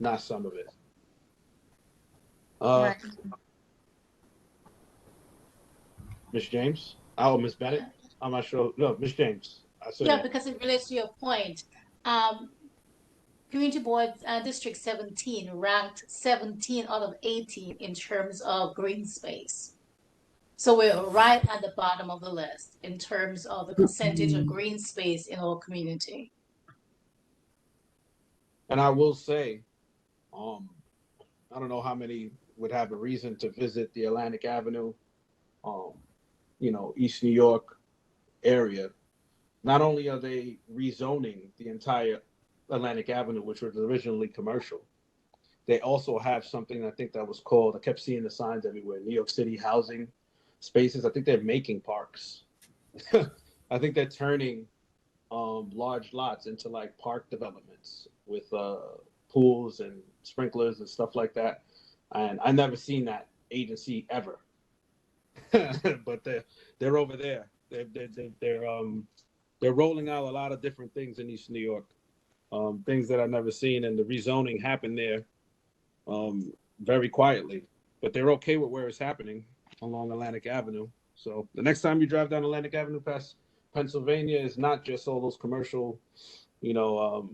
not some of it. Right. Miss James? Oh, Miss Bennett? I'm not sure. No, Miss James. I saw Yeah, that. because it relates to your point. Community Board District 17 ranked 17 out of 18 in terms of green space. So we're right at the bottom of the list in terms of the percentage of green space in our community. And I will say, I don't know how many would have a reason to visit the Atlantic Avenue, you know, East New York area. Not only are they rezoning the entire Atlantic Avenue, which was originally commercial, they also have something I think that was called, I kept seeing the signs everywhere, New York City housing spaces. I think they're making parks. I think they're turning large lots into like park developments with pools and sprinklers and stuff like that. And I never seen that agency ever. But they're over there. They're rolling out a lot of different things in East New York, things that I've never seen, and the rezoning happened there very quietly. But they're okay with where it's happening along Atlantic Avenue. So the next time you drive down Atlantic Avenue past Pennsylvania, is not just all those commercial, you know,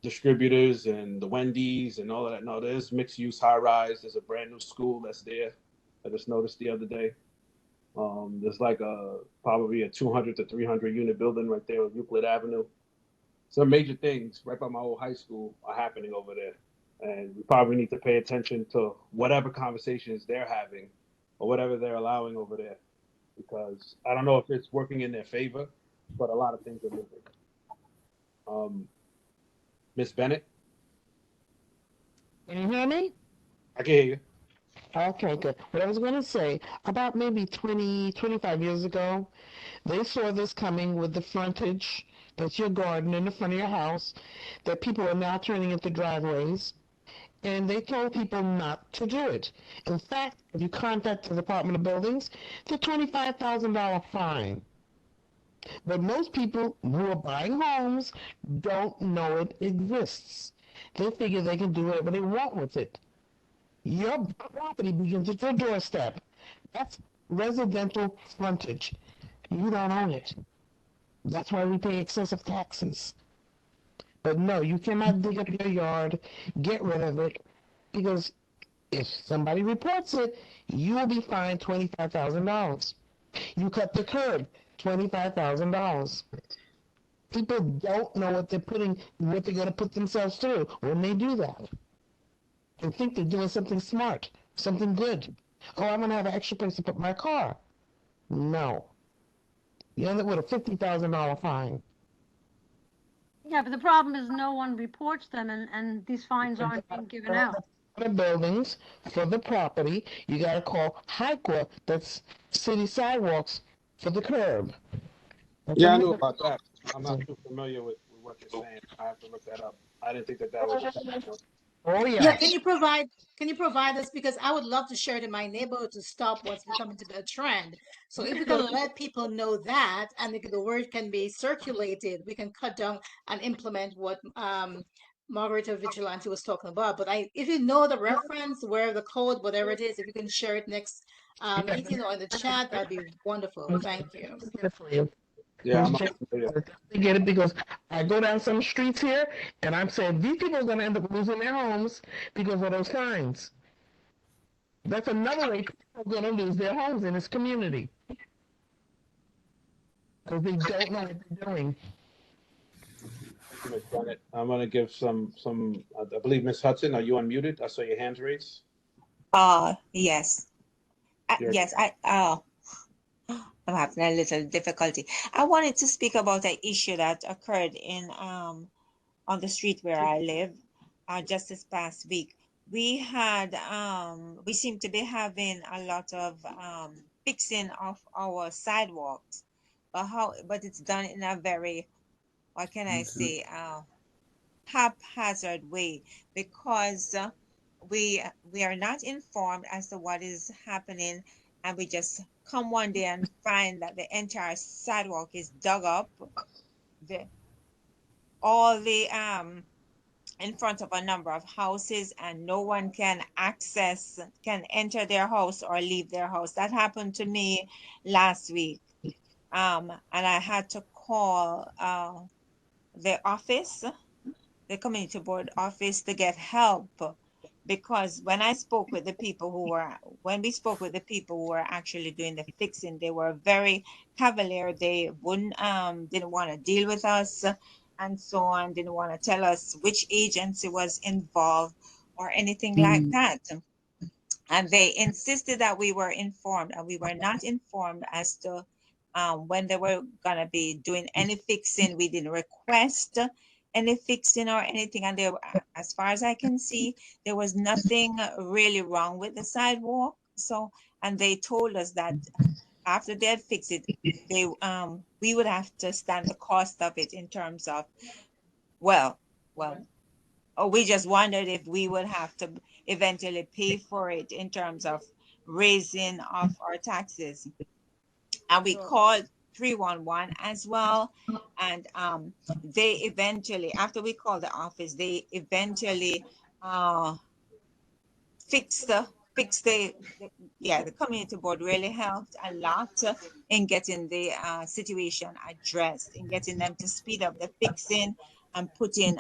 distributors and the Wendy's and all of that. No, there's mixed use high rise. There's a brand new school that's there. I just noticed the other day. There's like probably a 200 to 300 unit building right there on Euclid Avenue. Some major things right by my old high school are happening over there. And we probably need to pay attention to whatever conversations they're having or whatever they're allowing over there. Because I don't know if it's working in their favor, but a lot of things are moving. Miss Bennett? Can you hear me? I can hear you. Okay, good. What I was going to say, about maybe 20, 25 years ago, they saw this coming with the frontage, that's your garden in the front of your house, that people are now turning into driveways, and they told people not to do it. In fact, if you contact the Department of Buildings, it's a $25,000 fine. But most people who are buying homes don't know it exists. They figure they can do whatever they want with it. Your property begins at your doorstep. That's residential frontage. You don't own it. That's why we pay excessive taxes. But no, you cannot dig up your yard, get rid of it, because if somebody reports it, you will be fined $25,000. You cut the curb, $25,000. People don't know what they're going to put themselves through when they do that. And think they're doing something smart, something good. Oh, I'm going to have an extra place to put my car. No. You end up with a $50,000 fine. Yeah, but the problem is no one reports them, and these fines aren't being given out. The buildings for the property, you got to call HICWA, that's city sidewalks, for the curb. Yeah, I knew about that. I'm not too familiar with what you're saying. I have to look that up. I didn't think that was. Oh yeah. Yeah, can you provide us, because I would love to share it in my neighborhood to stop what's becoming to be a trend. So if we can let people know that, and the word can be circulated, we can cut down and implement what Margarita Vigilante was talking about. But if you know the reference, where the code, whatever it is, if you can share it next meeting or in the chat, that'd be wonderful. Thank you. Yeah, I'm get it, because I go down some streets here and I'm saying these people are going to end up losing their homes because of those signs. That's another way people are going to lose their homes in this community, because they don't know what they're doing. I'm going to give some. I believe Miss Hudson, are you unmuted? I saw your hands raised. Yes. Yes, I'm having a little difficulty. I wanted to speak about an issue that occurred in on the street where I live, just this past week. We seem to be having a lot of fixing of our sidewalks, but it's done in a very, what can I say, haphazard way, because we are not informed as to what is happening, and we just come one day and find that the entire sidewalk is dug up, the all the in front of a number of houses, and no one can enter their house or leave their house. That happened to me last week, and I had to call the office, the community board office, to get help, because when we spoke with the people who were actually doing the fixing, they were very cavalier. They didn't want to deal with us and so on, didn't want to tell us which agency was involved or anything like that. And they insisted that we were informed, and we were not informed as to when they were going to be doing any fixing. We didn't request any fixing or anything. And there, as far as I can see, there was nothing really wrong with the sidewalk. So, and they told us that after they had fixed it, we would have to stand the cost of it in terms of, we just wondered if we would have to eventually pay for it in terms of raising of our taxes. And we called 311 as well. And they eventually, after we called the office, they eventually fixed the community board really helped a lot in getting the situation addressed, in getting them to speed up the fixing and put in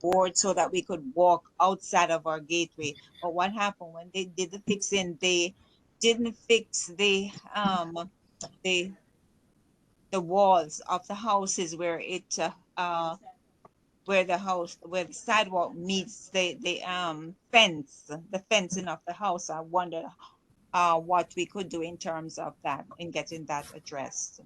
boards so that we could walk outside of our gateway. But what happened when they did the fixing, they didn't fix the walls of the houses where the sidewalk meets the fencing of the house. I wondered what we could do in terms of that, in getting that addressed.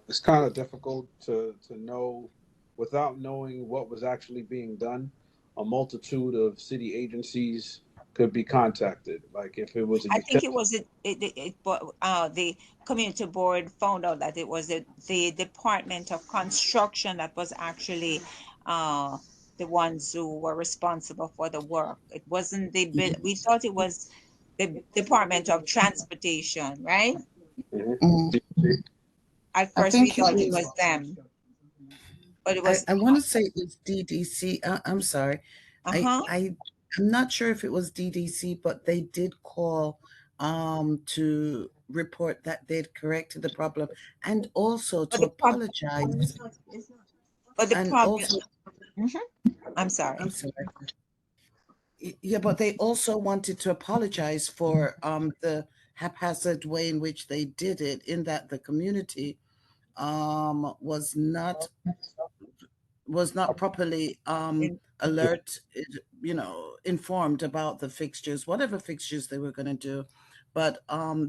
It's kind of difficult to know without knowing what was actually being done. A multitude of city agencies could be contacted. Like if it was I think it was the community board found out that it was the Department of Construction that was actually the ones who were responsible for the work. It wasn't we thought it was the Department of Transportation, right? At first we thought it was them. But it was I want to say it was DDC. I'm sorry. I'm not sure if it was DDC, but they did call to report that they'd corrected the problem and also to apologize. But the and problem, also, I'm sorry. Yeah, but they also wanted to apologize for the haphazard way in which they did it, in that the community was not properly informed about the fixtures, whatever fixtures they were going to do. But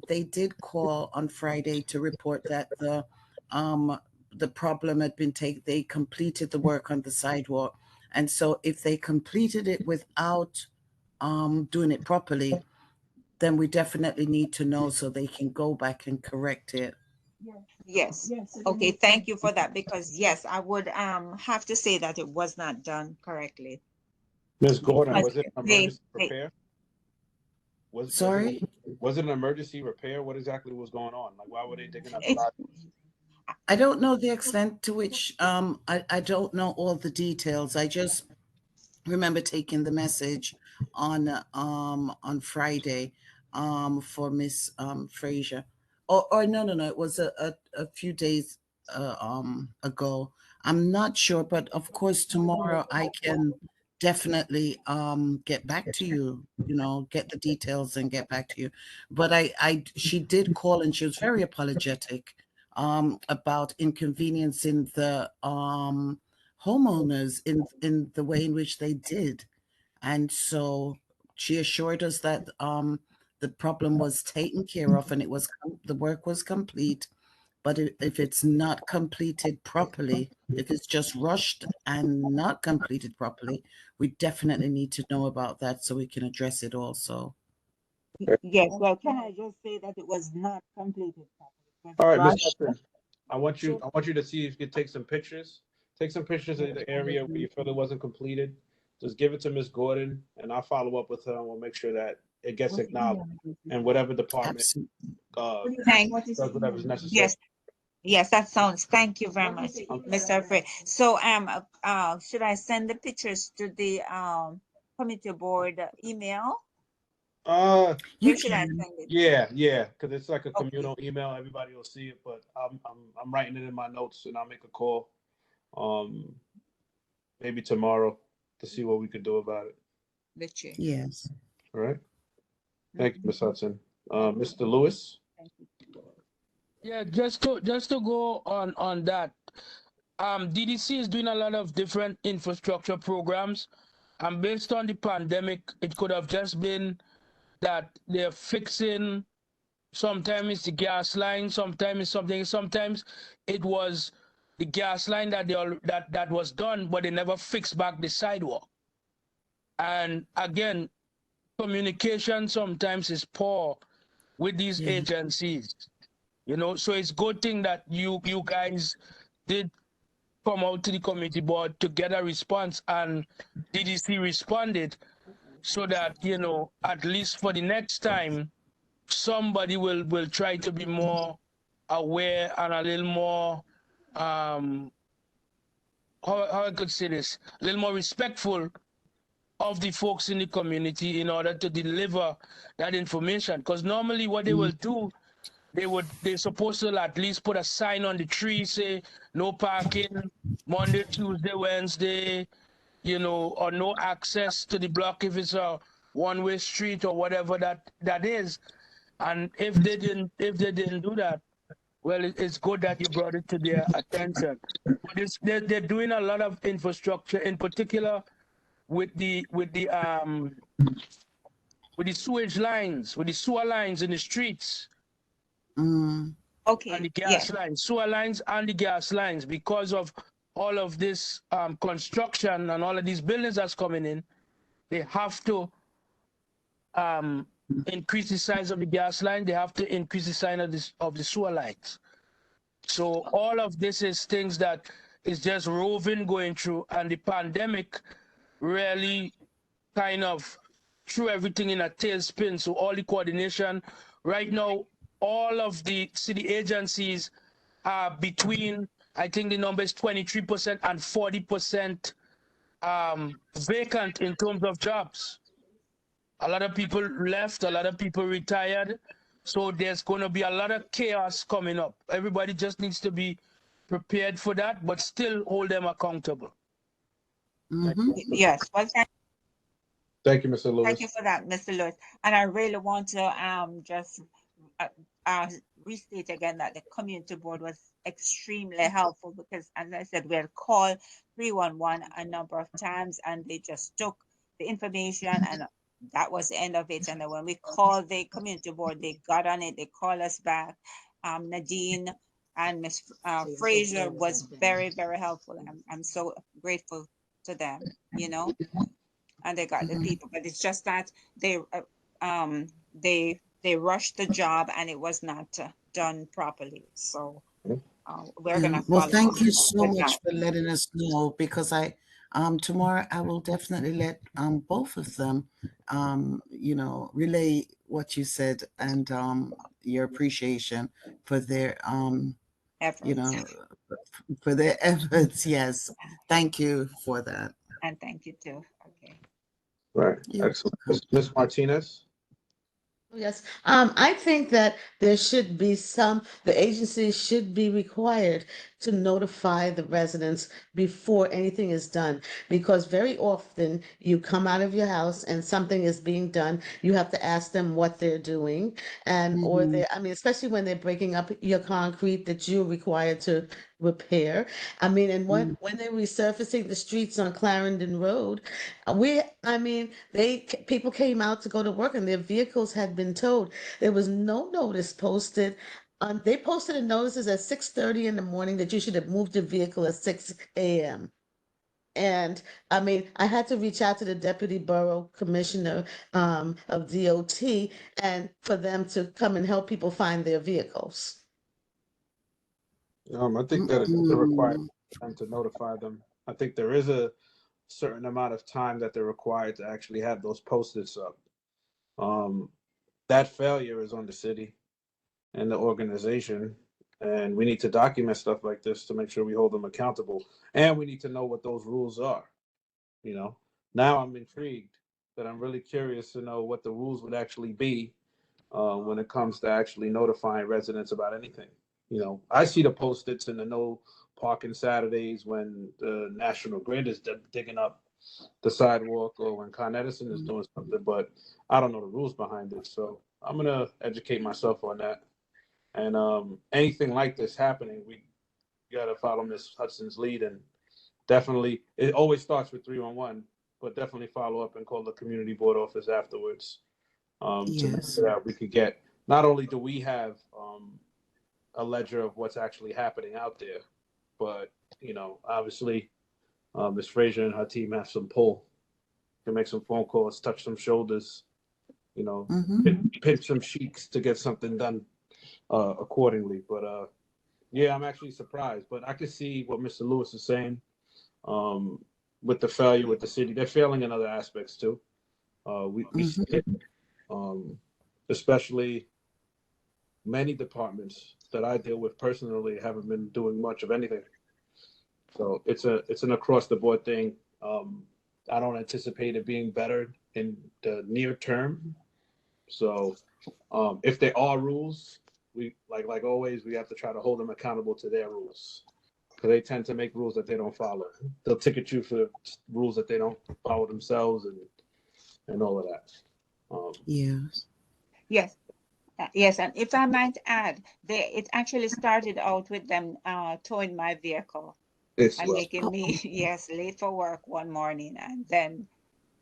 they did call on Friday to report that the problem had been taken. They completed the work on the sidewalk. And so if they completed it without doing it properly, then we definitely need to know so they can go back and correct it. Yes. Okay, thank you for that, because yes, I would have to say that it was not done correctly. Ms. Gordon, was it an emergency repair? Was it an emergency repair? What exactly was going on? Like, why were they digging up a lot? I don't know the extent to which I don't know all the details. I just remember taking the message on Friday for Miss Frazier. Or no, it was a few days ago. I'm not sure, but of course tomorrow I can definitely get back to you, get the details and get back to you. But she did call and she was very apologetic about inconveniencing the homeowners in the way in which they did. And so she assured us that the problem was taken care of and the work was complete. But if it's not completed properly, if it's just rushed and not completed properly, we definitely need to know about that so we can address it also. Yes, well, can I just say that it was not completed properly? All right, Ms. Rushed. Hudson, I want you to see if you could take some pictures. Take some pictures of the area where you feel it wasn't completed. Just give it to Ms. Gordon, and I'll follow up with her, and we'll make sure that it gets acknowledged. And whatever department Thank, does whatever's necessary. yes, yes, that sounds, thank you very much, Mr. Fred. So, should I send the pictures to the, committee board email? You Where should I send it? Yeah, because it's like a communal email. Everybody will see it, but I'm writing it in my notes, and I'll make a call, maybe tomorrow to see what we could do about it. Yes. All right. Thank you, Ms. Hudson. Mr. Lewis. Yeah, just to go on that, DDC is doing a lot of different infrastructure programs, and based on the pandemic, it could have just been that they're fixing. Sometimes it's the gas line, sometimes it's something. Sometimes it was the gas line that was done, but they never fixed back the sidewalk. And again, communication sometimes is poor with these agencies. You know, so it's good thing that you guys did come out to the committee board to get a response, and DDC responded, so that, you know, at least for the next time, somebody will try to be more aware and a little more how I could say this, a little more respectful of the folks in the community in order to deliver that information. Because normally what they will do, they're supposed to at least put a sign on the tree, say no parking Monday, Tuesday, Wednesday, you know, or no access to the block if it's a one-way street or whatever that is. And if they didn't do that, well, it's good that you brought it to their attention. But they're doing a lot of infrastructure, in particular with the sewage lines, with the sewer lines in the streets. Okay. And the gas lines, sewer lines and the gas lines, because of all of this construction and all of these buildings that's coming in, they have to increase the size of the gas line. They have to increase the size of the sewer lines. So all of this is things that is just roving going through, and the pandemic really kind of threw everything in a tailspin. So all the coordination right now, all of the city agencies are between, I think the number is 23% and 40% vacant in terms of jobs. A lot of people left, a lot of people retired. So there's going to be a lot of chaos coming up. Everybody just needs to be prepared for that, but still hold them accountable. Yes. Well, Thank you, Mr. Lewis. thank you for that, Mr. Lewis. And I really want to just restate again that the community board was extremely helpful, because, as I said, we had called 311 a number of times, and they just took the information, and that was the end of it. And then when we called the community board, they got on it, they called us back. Nadine and Ms. Fraser was very, very helpful. I'm so grateful to them, you know, and they got the people, but it's just that they rushed the job and it was not done properly. So we're gonna well, follow thank you up so with much that. for letting us know, because tomorrow I will definitely let both of them you know, relay what you said, and your appreciation for their you know, for their efforts. Yes, thank you for that. And thank you too. Okay. Right. Excellent. Ms. Martinez. Yes, I think that there should be the agency should be required to notify the residents before anything is done, because very often you come out of your house and something is being done, you have to ask them what they're doing, and or I mean, especially when they're breaking up your concrete that you're required to repair. I mean, and when they're resurfacing the streets on Clarendon Road, people came out to go to work and their vehicles had been towed. There was no notice posted They posted a notices at 6:30 in the morning that you should have moved your vehicle at 6 a.m. And I mean, I had to reach out to the deputy borough commissioner of DOT and for them to come and help people find their vehicles. I think that it's a requirement for them to notify them. I think there is a certain amount of time that they're required to actually have those post-its up. That failure is on the city and the organization, and we need to document stuff like this to make sure we hold them accountable. And we need to know what those rules are. You know, now I'm intrigued that I'm really curious to know what the rules would actually be when it comes to actually notifying residents about anything. You know, I see the post-its and the no parking Saturdays when the National Grid is digging up the sidewalk or when Con Edison is doing something, but I don't know the rules behind it. So I'm going to educate myself on that. And anything like this happening, we got to follow Ms. Hudson's lead, and definitely, it always starts with 311, but definitely follow up and call the community board office afterwards to make sure that we could get, not only do we have a ledger of what's actually happening out there, but, you know, obviously Ms. Frazier and her team have some pull, can make some phone calls, touch some shoulders, you know, pinch some cheeks to get something done accordingly. But yeah, I'm actually surprised, but I can see what Mr. Lewis is saying with the failure with the city. They're failing in other aspects too. We see it, especially many departments that I deal with personally haven't been doing much of anything. So it's an across the board thing. I don't anticipate it being better in the near term. So if there are rules, we like always, we have to try to hold them accountable to their rules, because they tend to make rules that they don't follow. They'll ticket you for rules that they don't follow themselves and all of that. Yes, and if I might add, it actually started out with them towing my vehicle and making me late for work one morning, and then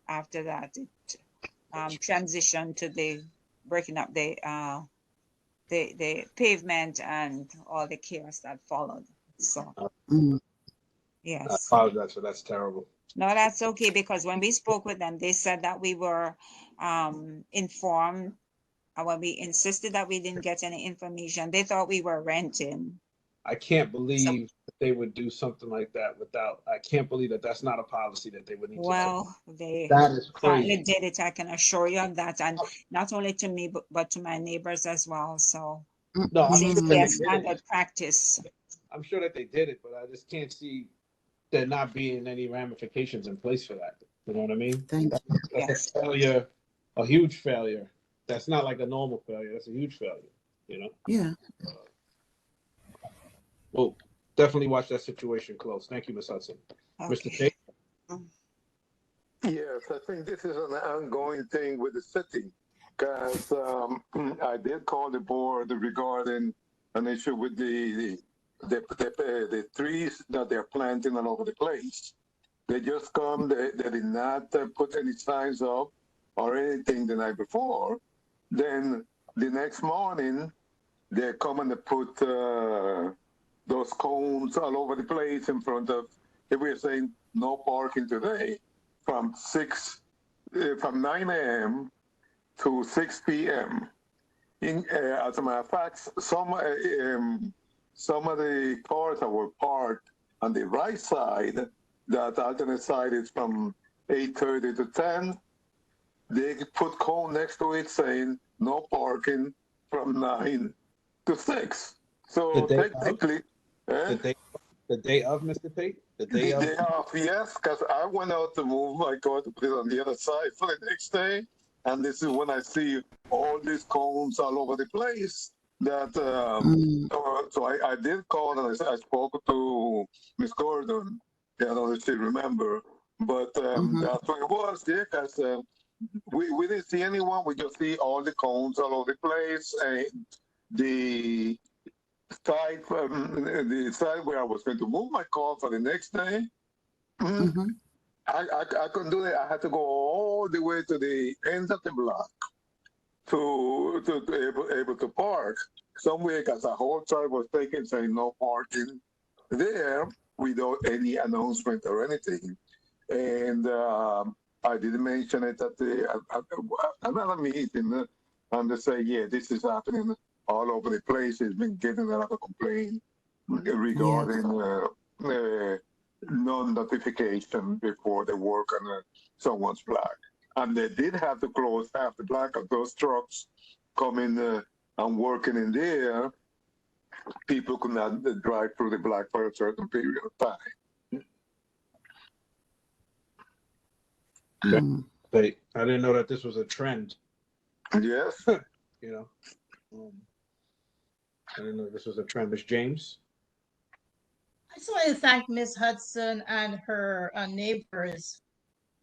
after that it transitioned to the breaking up the pavement and all the chaos that followed. So yes, I apologize for that's terrible. No, that's okay, because when we spoke with them, they said that we were informed. When we insisted that we didn't get any information, they thought we were renting. I can't believe that they would do something like that without. I can't believe that that's not a policy that they would need to. Well, they that is certainly crazy. did it. I can assure you of that, and not only to me, but to my neighbors as well. So No, it seems to be a standard practice. I'm sure that they did it, but I just can't see there not being any ramifications in place for that. You know what I mean? That's a failure, a huge failure. That's not like a normal failure. That's a huge failure, you know? Yeah. Well, definitely watch that situation close. Thank you, Ms. Hudson. Okay. Mr. Tate? Yes, I think this is an ongoing thing with the city, because I did call the board regarding an issue with the trees that they're planting all over the place. They just come, they did not put any signs up or anything the night before. Then the next morning, they come and they put those cones all over the place in front of, if we're saying no parking today, from 9 a.m. to 6 p.m. As a matter of fact, some of the cars that were parked on the right side, that alternate side is from 8:30 to 10. They put cone next to it saying no parking from 9 to 6. So technically, the day of, Mr. Tate? The day of, yes, because I went out to move my car to put it on the other side for the next day. And this is when I see all these cones all over the place. That so I did call and I spoke to Miss Gordon. I don't know if she remember, but that's what it was. Yeah, because we didn't see anyone. We just see all the cones all over the place, and the side where I was going to move my car for the next day. I couldn't do it. I had to go all the way to the end of the block able to park. Some vehicles, a whole truck was taken saying no parking there without any announcement or anything. And I didn't mention it at another meeting, and they say, yeah, this is happening all over the place. It's been getting a lot of complaint regarding non-notification before they work on someone's block. And they did have to close half the block of those trucks coming and working in there. People could not drive through the block for a certain period of time. But I didn't know that this was a trend. Yes. You know, I didn't know this was a trend. Miss James? I just want to thank Ms. Hudson and her neighbors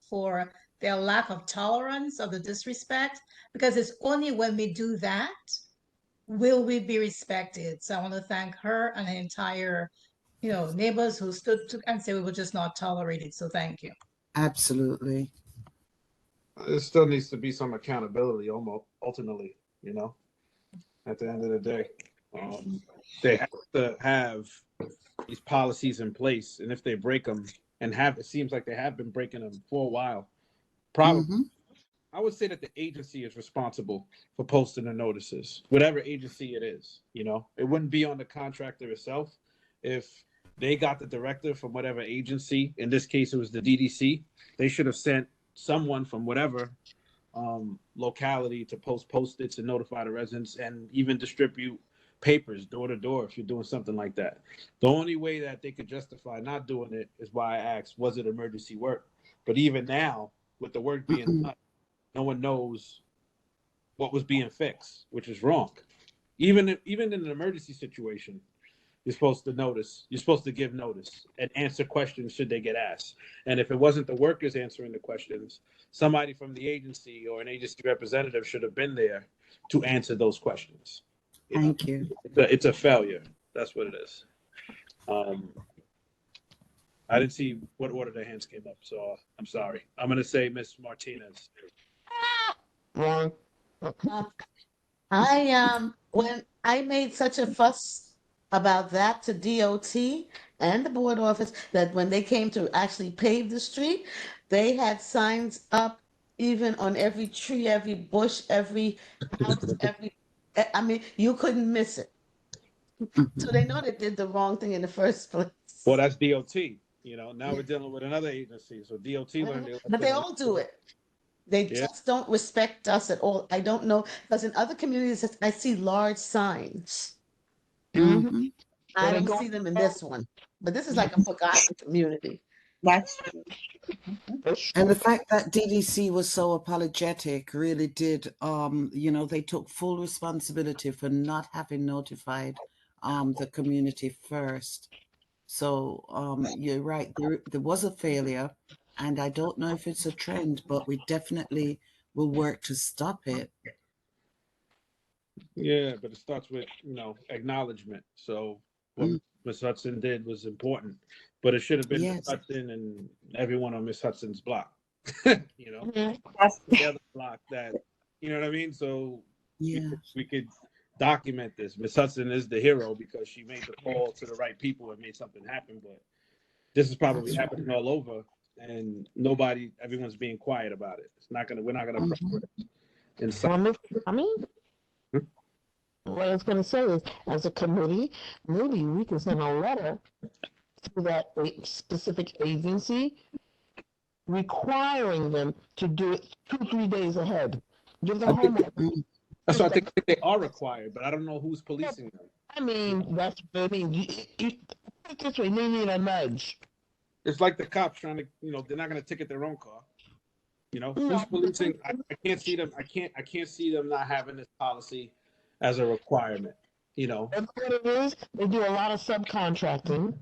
for their lack of tolerance of the disrespect, because it's only when we do that will we be respected. So I want to thank her and the entire, neighbors who stood to and say we will just not tolerate it. So thank you. Absolutely. There still needs to be some accountability, ultimately, at the end of the day. They have to have these policies in place, and if they break them, it seems like they have been breaking them for a while. Probably, I would say that the agency is responsible for posting the notices, whatever agency it is. It wouldn't be on the contractor itself. If they got the directive from whatever agency, in this case it was the DDC, they should have sent someone from whatever locality to post-its and notify the residents, and even distribute papers door to door if you're doing something like that. The only way that they could justify not doing it is why I asked, was it emergency work? But even now, with the work being done, no one knows what was being fixed, which is wrong. Even in an emergency situation, you're supposed to give notice and answer questions should they get asked. And if it wasn't the workers answering the questions, somebody from the agency or an agency representative should have been there to answer those questions. Thank you. It's a failure. That's what it is. I didn't see what order their hands came up, so I'm sorry. I'm going to say Miss Martinez. Wrong. When I made such a fuss about that to DOT and the board office, that when they came to actually pave the street, they had signs up even on every tree, every bush, every house, you couldn't miss it. So they know they did the wrong thing in the first place. Well, that's DOT. Now we're dealing with another agency, so DOT learned. But they all do it. They just don't respect us at all. I don't know, because in other communities, I see large signs. I don't see them in this one. But this is like a forgotten community. That's And the fact that DDC was so apologetic really did, they took full responsibility for not having notified the community first. So you're right, there was a failure, and I don't know if it's a trend, but we definitely will work to stop it. Yeah, but it starts with, acknowledgement. So what Ms. Hudson did was important, but it should have been Ms. Hudson and everyone on Ms. Hudson's block, the other block that, you know what I mean? So we could document this. Ms. Hudson is the hero because she made the call to the right people and made something happen, but this is probably happening all over, and everyone's being quiet about it. We're not gonna What I was going to say is, as a committee, maybe we can send a letter to that specific agency requiring them to do it 2-3 days ahead. Give them homework. That's why I think they are required, but I don't know who's policing them. I mean, that's what I mean. This way, they need a nudge. It's like the cops trying to, they're not going to ticket their own car. Who's policing? I can't see them. I can't see them not having this policy as a requirement. That's what it is. They do a lot of subcontracting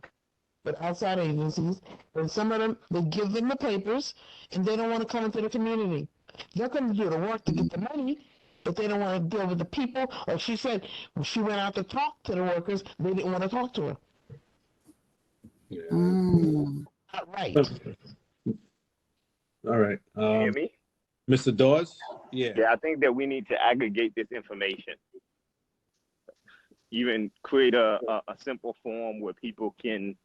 with outside agencies, and some of them, they give them the papers, and they don't want to come into the community. They're going to do the work to get the money, but they don't want to deal with the people. Like she said, when she went out to talk to the workers, they didn't want to talk to her. Not right. All right. Can you hear me? Mr. Dawes? Yeah. Yeah, I think that we need to aggregate this information. Even create a simple form where people can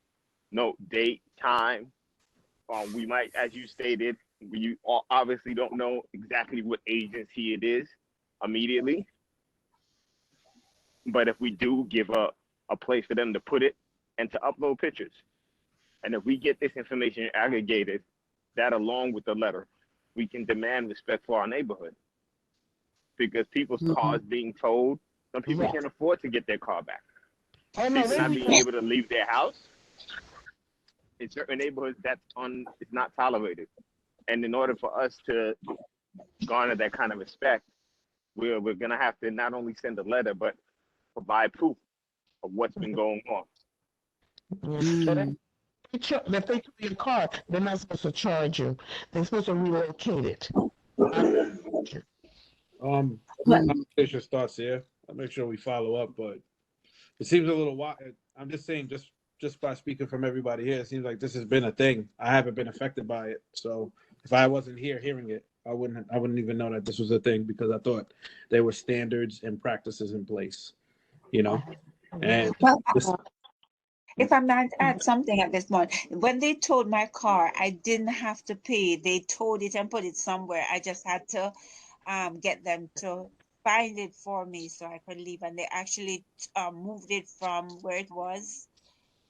note date, time. We might, as you stated, you obviously don't know exactly what agency it is immediately. But if we do give a place for them to put it and to upload pictures, and if we get this information aggregated, that along with the letter, we can demand respect for our neighborhood. Because people's cars being towed, some people can't afford to get their car back. Oh, no, People not they- being able to leave their house. In certain neighborhoods, it's not tolerated. And in order for us to garner that kind of respect, we're gonna have to not only send a letter, but provide proof of what's been going on. Yeah. If they took your car, they're not supposed to charge you. They're supposed to relocate it. Conversation starts here. I'll make sure we follow up, but it seems a little wild. I'm just saying, just by speaking from everybody here, it seems like this has been a thing. I haven't been affected by it, so if I wasn't here hearing it, I wouldn't even know that this was a thing, because I thought there were standards and practices in place, you know. And Well, this, if I might add something at this point, when they towed my car, I didn't have to pay. They towed it and put it somewhere. I just had to get them to find it for me so I could leave. And they actually moved it from where it was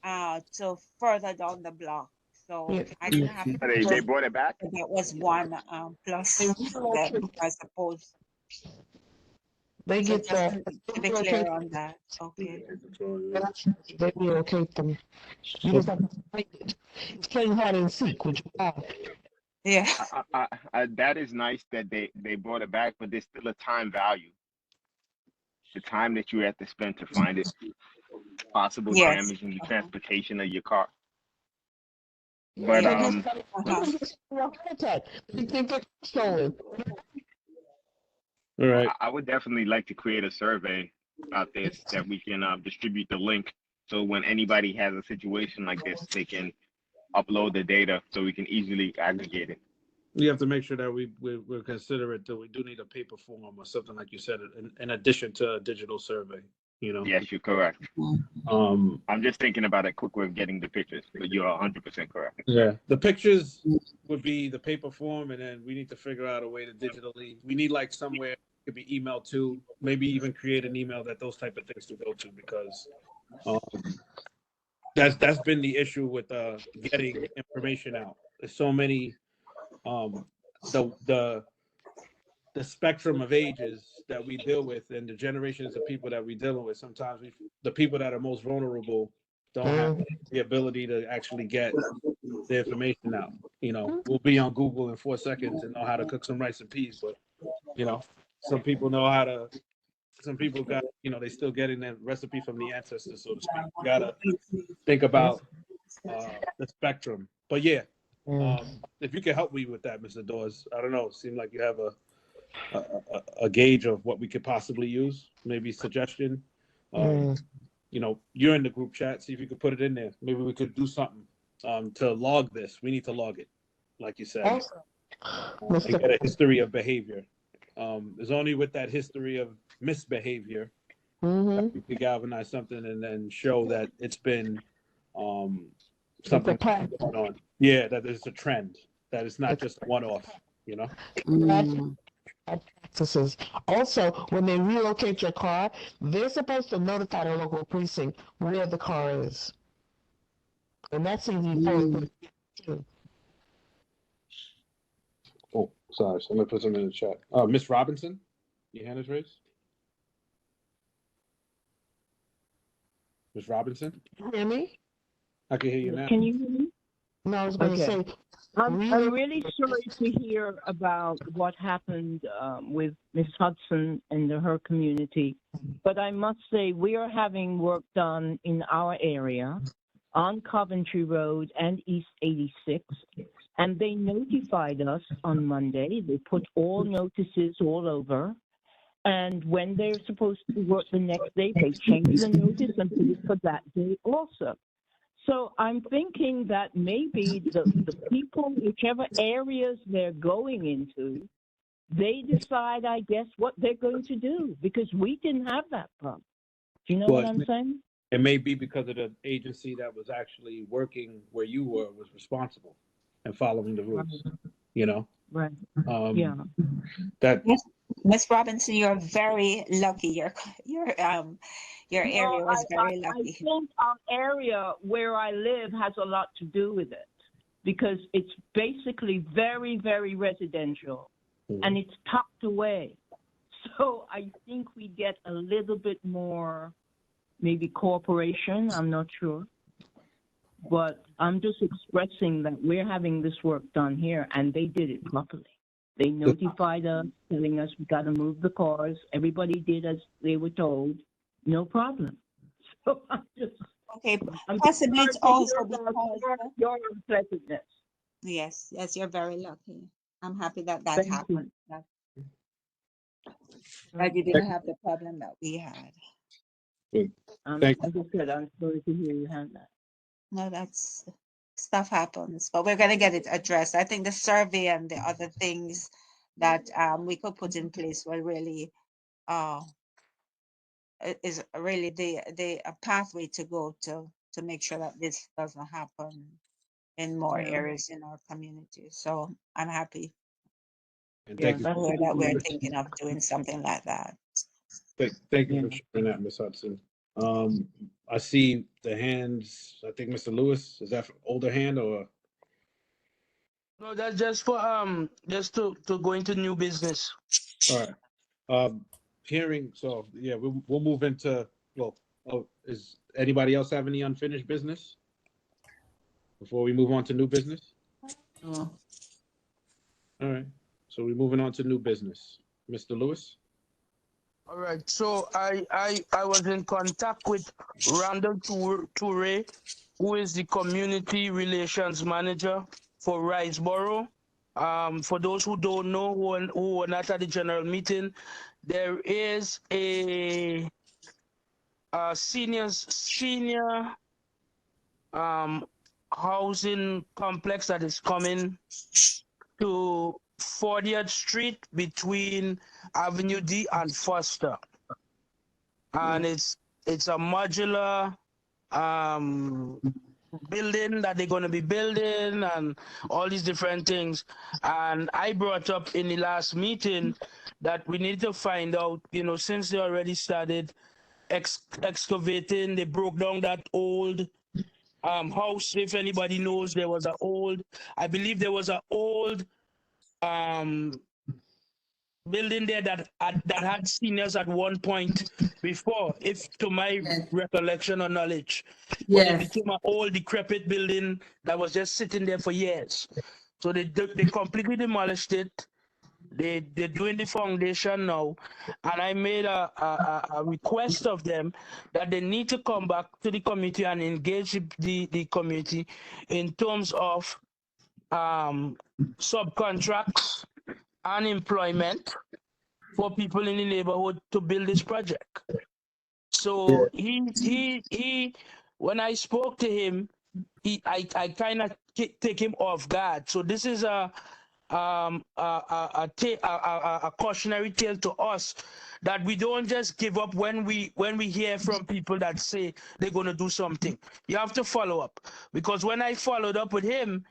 to further down the block. So I didn't have to pay. They brought it back? That was one plus that I suppose. They So get just the to be clear on that. Okay. They relocate them. You just have to find it. It's playing hide and seek, which Yeah. That is nice that they brought it back, but there's still a time value. The time that you have to spend to find it, possible damage in the transportation of your car. But they think it's stolen. all right. I would definitely like to create a survey about this that we can distribute the link, so when anybody has a situation like this, they can upload the data so we can easily aggregate it. We have to make sure that we're considerate that we do need a paper form or something, like you said, in addition to a digital survey, you know. Yes, you're correct. I'm just thinking about a quick way of getting the pictures, but you're 100% correct. Yeah, the pictures would be the paper form, and then we need to figure out a way to digitally. We need like somewhere it could be emailed to, maybe even create an email that those type of things to go to, because that's been the issue with getting information out. There's so many the spectrum of ages that we deal with, and the generations of people that we're dealing with. Sometimes the people that are most vulnerable don't have the ability to actually get the information out. You know, we'll be on Google in 4 seconds and know how to cook some rice and peas, but you know, some people got, you know, they still getting that recipe from the ancestors, so to speak. You gotta think about the spectrum. But yeah, if you can help me with that, Mr. Dawes, I don't know. It seemed like you have a gauge of what we could possibly use. Maybe suggestion. You know, you're in the group chat. See if you could put it in there. Maybe we could do something to log this. We need to log it, like you said. And get a history of behavior. It's only with that history of misbehavior that we can galvanize something and then show that it's been something going on. Yeah, that there's a trend, that it's not just one-off, you know? Practices. Also, when they relocate your car, they're supposed to notify the local precinct where the car is. And that seems important too. Oh, sorry. So I'm gonna put something in the chat. Miss Robinson, your hand is raised. Miss Robinson? Can you hear me? I can hear you now. Can you hear me? No, I was going to say. I'm really sorry to hear about what happened with Miss Hudson and her community, but I must say we are having work done in our area on Coventry Road and East 86, and they notified us on Monday. They put all notices all over, and when they're supposed to work the next day, they changed the notice and put it for that day also. So I'm thinking that maybe the people, whichever areas they're going into, they decide, I guess, what they're going to do, because we didn't have that problem. Do you know Well, what I'm saying? it may be because of the agency that was actually working where you were was responsible and following the rules, you know? Right. Yeah. That Miss Robinson, you're very lucky. Your area was very I lucky. think our area where I live has a lot to do with it, because it's basically very, very residential, and it's tucked away. So I think we get a little bit more, maybe cooperation, I'm not sure. But I'm just expressing that we're having this work done here, and they did it properly. They notified us, telling us we got to move the cars. Everybody did as they were told. No problem. So I'm Possibly it's also because your unpleasantness. yes, you're very lucky. I'm happy that Thank happened. you. That you didn't have the problem that we had. Thank As I said, I'm sorry to hear you had that. No, that's stuff happens, but we're gonna get it addressed. I think the survey and the other things that we could put in place will really is really the a pathway to go to make sure that this doesn't happen in more Yeah. areas in our community. So I'm happy and Yeah, thank you. that's that good we're news. thinking of doing something like that. Thank you for sharing that, Ms. Hudson. I see the hands. I think Mr. Lewis, is that for older hand or? No, that's just for just to go into new business. All right. Hearing, so yeah, we'll move into, well, is anybody else have any unfinished business before we move on to new business? Oh, All right, so we're moving on to new business. Mr. Lewis? All right, so I was in contact with Randall Toure, who is the community relations manager for Riceboro. For those who don't know, who were not at the general meeting, there is a senior housing complex that is coming to 40th Street between Avenue D and Foster, and it's a modular building that they're going to be building and all these different things. And I brought up in the last meeting that we need to find out, since they already started excavating, they broke down that old house. If anybody knows, I believe there was an old building there that had seniors at one point before, if to my recollection or knowledge. But it became an old decrepit building that was just sitting there for years. So they completely demolished it. They're doing the foundation now, and I made a request of them that they need to come back to the community and engage the community in terms of subcontracts and employment for people in the neighborhood to build this project. So he when I spoke to him, I kind of take him off guard. So this is a cautionary tale to us that we don't just give up when we hear from people that say they're going to do something. You have to follow up, because when I followed up with him,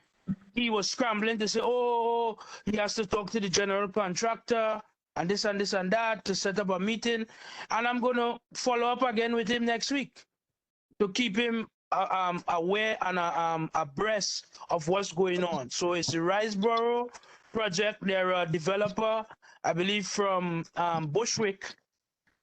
he was scrambling to say, oh, he has to talk to the general contractor and this and this and that to set up a meeting. And I'm going to follow up again with him next week to keep him aware and abreast of what's going on. So it's the Riceboro project. They're a developer, I believe, from Bushwick,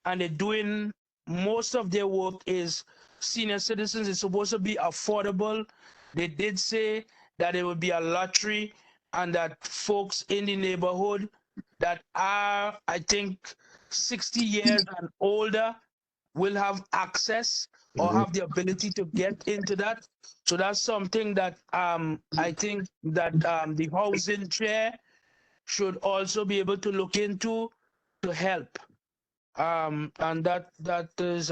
and they're doing most of their work is senior citizens. It's supposed to be affordable. They did say that it would be a lottery and that folks in the neighborhood that are, I think, 60 years and older will have access or have the ability to get into that. So that's something that I think that the housing chair should also be able to look into to help. And that is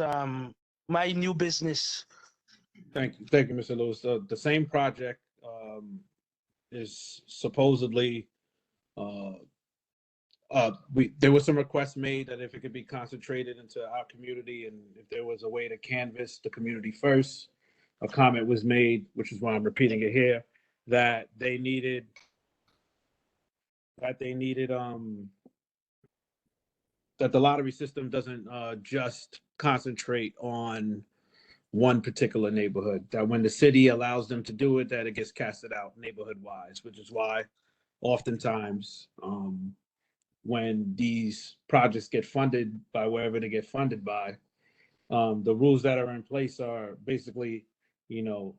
my new business. Thank you, Mr. Lewis. The same project is supposedly there was some requests made that if it could be concentrated into our community and if there was a way to canvass the community first. A comment was made, which is why I'm repeating it here, that they needed that the lottery system doesn't just concentrate on one particular neighborhood, that when the city allows them to do it, that it gets casted out neighborhood wise, which is why oftentimes when these projects get funded by wherever they get funded by, the rules that are in place are basically,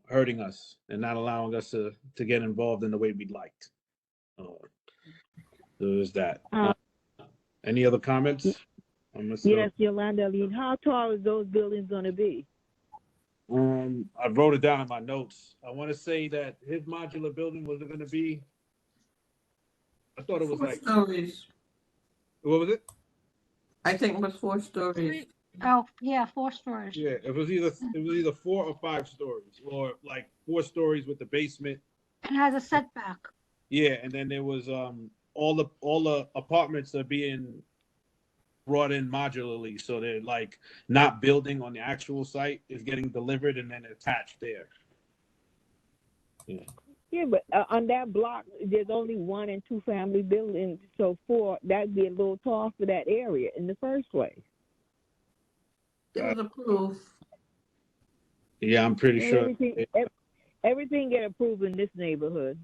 hurting us and not allowing us to get involved in the way we'd liked. There's that. Any other comments? Yes, Yolanda Lee, how tall is those buildings going to be? I wrote it down in my notes. I want to say that his modular building was going to be, I thought it was 4 like, stories. what was it? I think it was 4 stories. Oh, yeah, 4 stories. Yeah, it was either 4 or 5 stories, or like 4 stories with the basement. It has a setback. Yeah, and then there was all the apartments are being brought in modularly, so they're like not building on the actual site, is getting delivered and then attached there. Yeah, but on that block, there's only 1 and 2 family buildings, so 4, that'd be a little tall for that area in the first place. It was approved. Yeah, I'm pretty sure. Everything get approved in this neighborhood.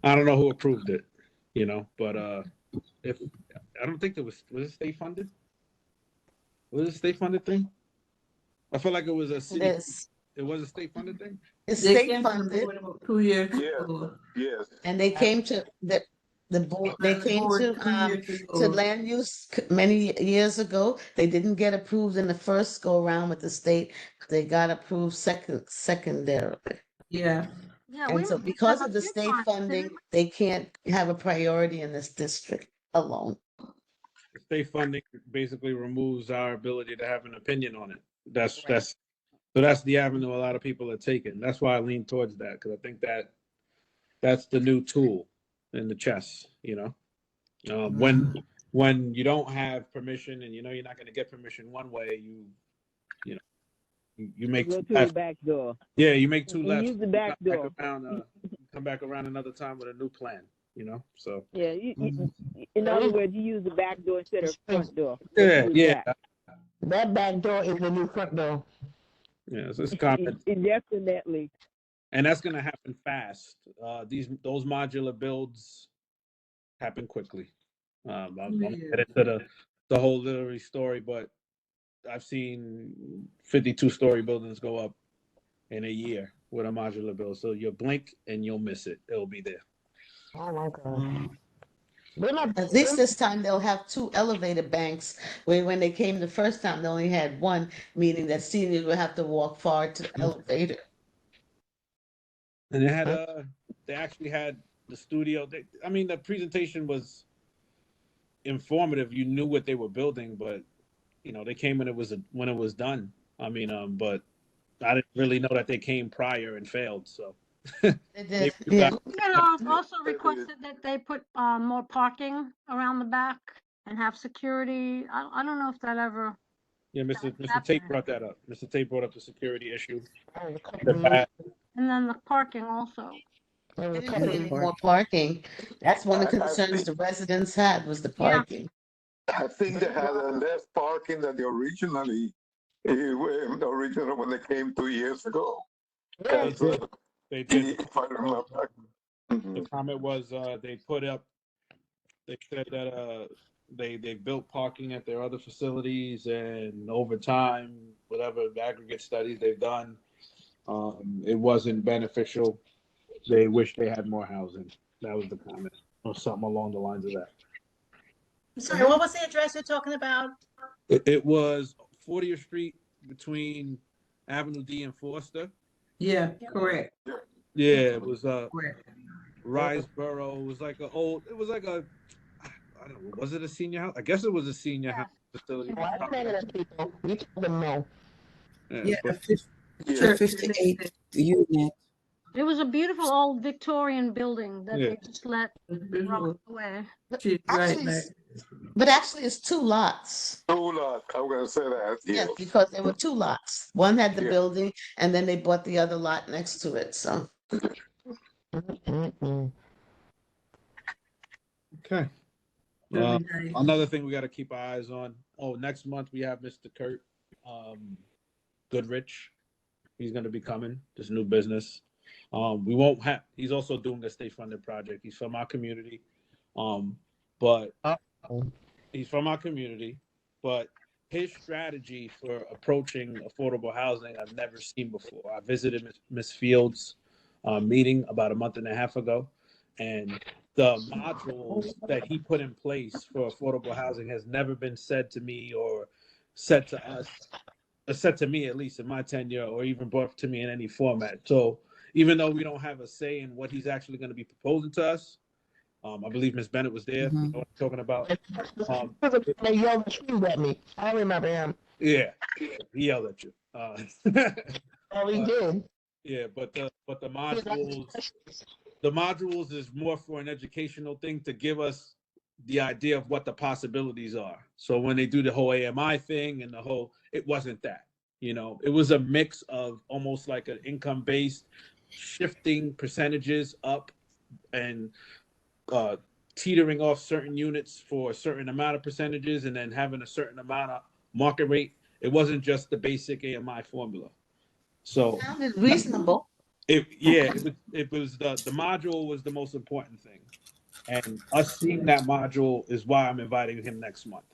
I don't know who approved it, but if I don't think was it state funded? Was it a state funded thing? I feel like it was a city. It was a state funded thing. It's state funded. 2 years. Yes. And they came to the board. They came to land use many years ago. They didn't get approved in the first go around with the state. They got approved secondarily. Yeah. Yeah, And so because of the state funding, they can't have a priority in this district alone. State funding basically removes our ability to have an opinion on it. That's the avenue a lot of people are taking. That's why I lean towards that, because I think that's the new tool in the chess. When you don't have permission and you're not going to get permission one way, you make go to the back door. Yeah, you make 2 lefts. Use the back door. Come back around another time with a new plan. So yeah. In other words, you use the back door instead of front door. Yeah. That back door is the new front door. Yeah, so it's common. Definitely. And that's going to happen fast. Those modular builds happen quickly. I'm headed to the whole literary story, but I've seen 52-story buildings go up in a year with a modular build. So you'll blink and you'll miss it. It'll be there. Oh my God. At least this time they'll have 2 elevator banks, where when they came the first time they only had 1, meaning that seniors would have to walk far to the elevator. And they actually had the studio. The presentation was informative. You knew what they were building, but they came when it was done. But I didn't really know that they came prior and failed. So they did. Yeah. Also requested that they put more parking around the back and have security. I don't know if that ever. Yeah, Mr. Tate brought that up. Mr. Tate brought up the security issue. And then the parking also. More parking. That's one of the concerns the residents had, was the parking. I think they had less parking than they originally when they came 2 years ago. They did. If I remember. The comment was they said that they built parking at their other facilities, and over time, whatever the aggregate studies they've done, it wasn't beneficial. They wish they had more housing. That was the comment, or something along the lines of that. Sorry, what was the address you're talking about? It was 40th Street between Avenue D and Foster. Yeah, correct. Yeah, it was Riseboro. It was like I don't know, was it a senior house? I guess it was a senior house facility. People, you tell them no. Yeah, 58 unit. It was a beautiful old Victorian building that Yeah. they just let rot Beautiful. away. She's right, Actually, Mac. but actually it's 2 lots. 2 lots. I'm gonna say that. Yes, Yes. because there were 2 lots. One had the Yeah. building and then they bought the other lot next to it, so. Mm-mm. Okay. Very nice. Another thing we got to keep our eyes on. Oh, next month we have Mr. Kurt Goodrich. He's going to be coming. This new business. We won't have. He's also doing a state-funded project. He's from our community, but he's from our community. But his strategy for approaching affordable housing, I've never seen before. I visited Miss Fields' meeting about a month and a half ago, and the modules that he put in place for affordable housing has never been said to me or said to us, or said to me at least in my tenure, or even brought to me in any format. So even though we don't have a say in what he's actually going to be proposing to us, I believe Ms. Bennett was there. You know what I'm talking about? They yelled and screamed at me. I remember him. Yeah, he yelled at you. Oh, he did. Yeah, but the modules is more for an educational thing to give us the idea of what the possibilities are. So when they do the whole AMI thing and the whole, it wasn't that. You know, it was a mix of almost like an income-based shifting percentages up and teetering off certain units for a certain amount of percentages and then having a certain amount of market rate. It wasn't just the basic AMI formula. So Sounded reasonable. it was the module was the most important thing. And us seeing that module is why I'm inviting him next month.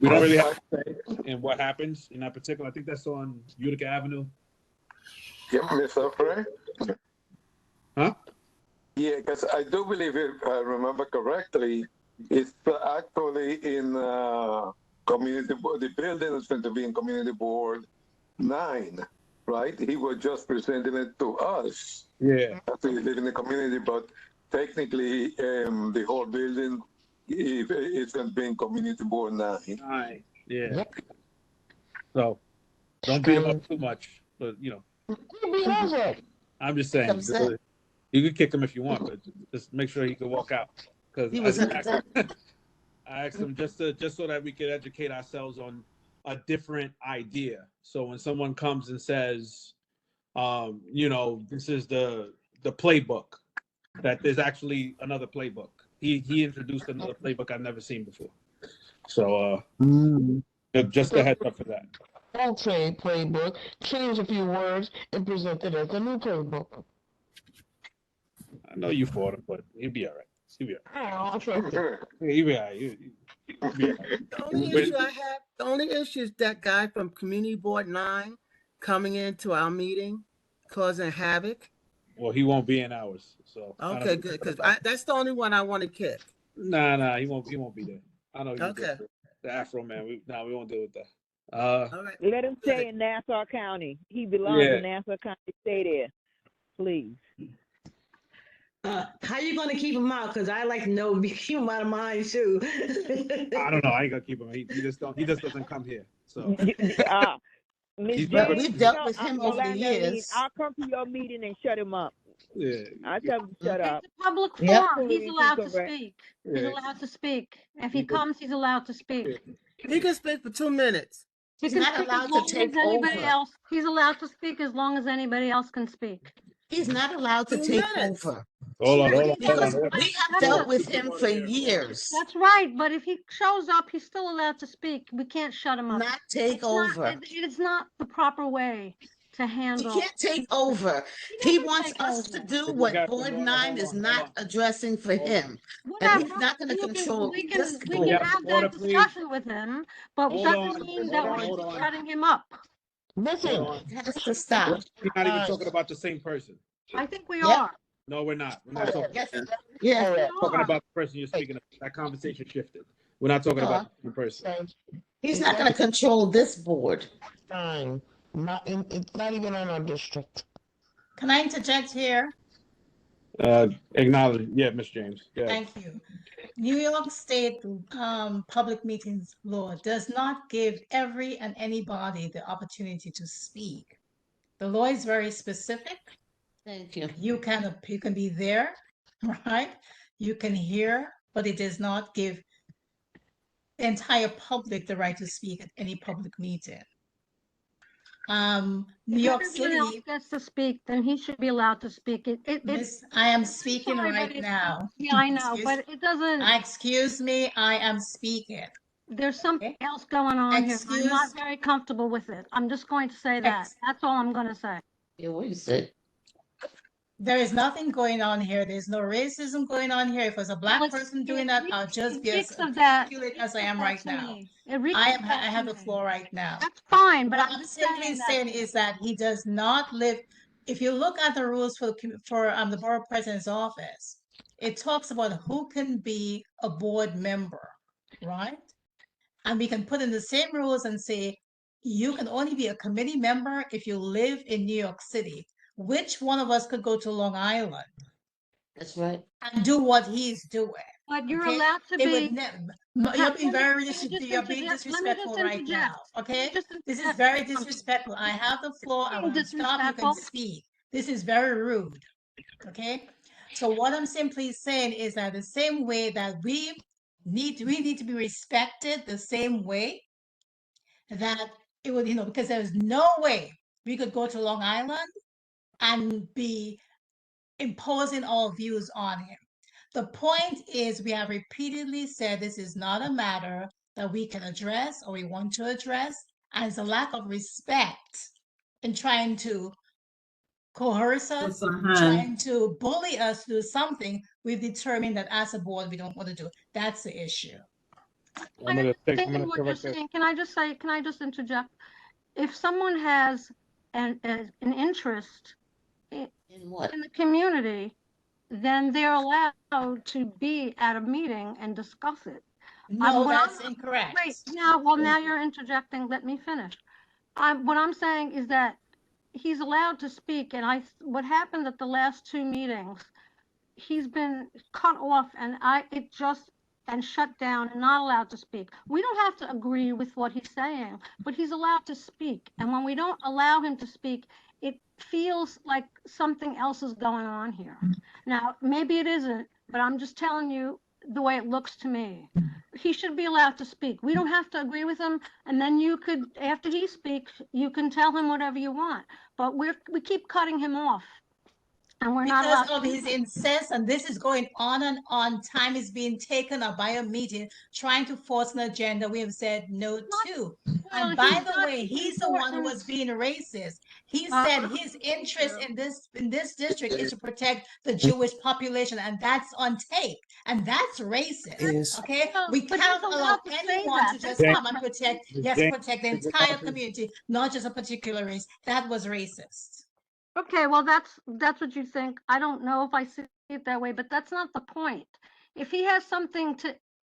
We don't really have to say in what happens in that particular. I think that's on Utica Avenue. Yeah, Mr. Frey? Huh? Yeah, because I do believe, if I remember correctly, it's actually in community board. The building is going to be in Community Board 9, right? He was just presenting it to us. Yeah. After he live in the community, but technically, the whole building is going to be in Community Board 9. Yeah. So don't beat him up too much, but you know. I'm just saying. You can kick him if you want, but just make sure he can walk out. Because I asked him just so that we could educate ourselves on a different idea. So when someone comes and says, you know, this is the playbook, that there's actually another playbook. He introduced another playbook I've never seen before. So just a heads up for that. Don't say playbook. Change a few words and present it as a new playbook. I know you fought him, but he'll be all right. He'll be all right. Oh, He'll be all right. He'll be all right. The only issue I have, the only issue is that guy from Community Board 9 coming into our meeting, causing havoc. Well, he won't be in ours, so. Okay, good, because that's the only one I want to kick. Nah, he won't be there. I know. Okay. The Afro man. We won't deal with that. All right. Let him stay in Nassau County. He belongs in Nassau County. Stay there, please. How you gonna keep him out? Because I like to know, keep him out of mine too. I don't know. I ain't gonna keep him. He just doesn't come here. So. We've dealt with him over the years. I'll come to your meeting and shut him up. Yeah. I tell him to shut up. It's a public forum. He's allowed to speak. He's allowed to speak. If he comes, he's allowed to speak. He can speak for 2 minutes. He can speak as long as anybody else. He's allowed to speak as long as anybody else can speak. He's not allowed to 2 take minutes. over. Hold on. Because we have dealt with him for years. That's right, but if he shows up, he's still allowed to speak. We can't shut him up. Not take over. It's not the proper way to handle. He can't take over. He wants us to do what Board 9 is not addressing for him. And he's not going to control this We board. can have that discussion with him, but it doesn't mean that we're shutting him up. Listen, it has to stop. We're not even talking about the same person. I think we are. No, we're not. We're not talking. Yeah. We're talking about the person you're speaking of. That conversation shifted. We're not talking about the person. He's not going to control this board. Fine. It's not even on our district. Can I interject here? Acknowledge. Yeah, Ms. James. Yeah. Thank you. New York State public meetings law does not give every and anybody the opportunity to speak. The law is very specific. Thank you. You can be there, right? You can hear, but it does not give the entire public the right to speak at any public meeting. New If York everyone else City, gets to speak, then he should be allowed to speak. Miss, I am speaking sorry, but right now. yeah, I know, but it doesn't. Excuse me, I am speaking. There's something else going on here. I'm not very comfortable with it. I'm just going to say that. That's all I'm going to say. Yeah, what you said. There is nothing going on here. There's no racism going on here. If it was a black person doing that, I'll just be as articulate as I am right now. I have the floor right now. That's fine, but what I'm I'm just simply saying is that he does not live. If you look at the rules for the borough president's office, it talks about who can be a board member, right? And we can put in the same rules and say you can only be a committee member if you live in New York City. Which one of us could go to Long Island? That's right. And do what he's doing. But you're okay? allowed to It be. would you're being very you're being disrespectful right now. Okay, this is very disrespectful. I have the floor. I want to stop. You can speak. This is very rude. Okay, so what I'm simply saying is that the same way that we need to be respected, the same way that it would, because there's no way we could go to Long Island and be imposing our views on him. The point is, we have repeatedly said this is not a matter that we can address or we want to address, and it's a lack of respect in trying to coerce us, trying to bully us to do something we've determined that as a board we don't want to do. That's the issue. What you're saying. Can I just interject? If someone has an interest in the community, then they're allowed to be at a meeting and discuss it. No, that's incorrect. Wait, now you're interjecting. Let me finish. What I'm saying is that he's allowed to speak, and what happened at the last two meetings, he's been cut off and shut down and not allowed to speak. We don't have to agree with what he's saying, but he's allowed to speak. And when we don't allow him to speak, it feels like something else is going on here. Now, maybe it isn't, but I'm just telling you the way it looks to me. He should be allowed to speak. We don't have to agree with him, and then you could, after he speaks, you can tell him whatever you want. But we keep cutting him off. And we're not because of his incest, and this is going on and on. Time is being taken up by a meeting trying to force an agenda we have said no to. And by the way, he's the one who was being racist. He said his interest in this district is to protect the Jewish population, and that's on tape. And that's racist. Okay, we can't allow anyone to just come and protect. Yes, protect the entire community, not just a particular race. That was racist. Okay, well, that's what you think. I don't know if I see it that way, but that's not the point. If he has something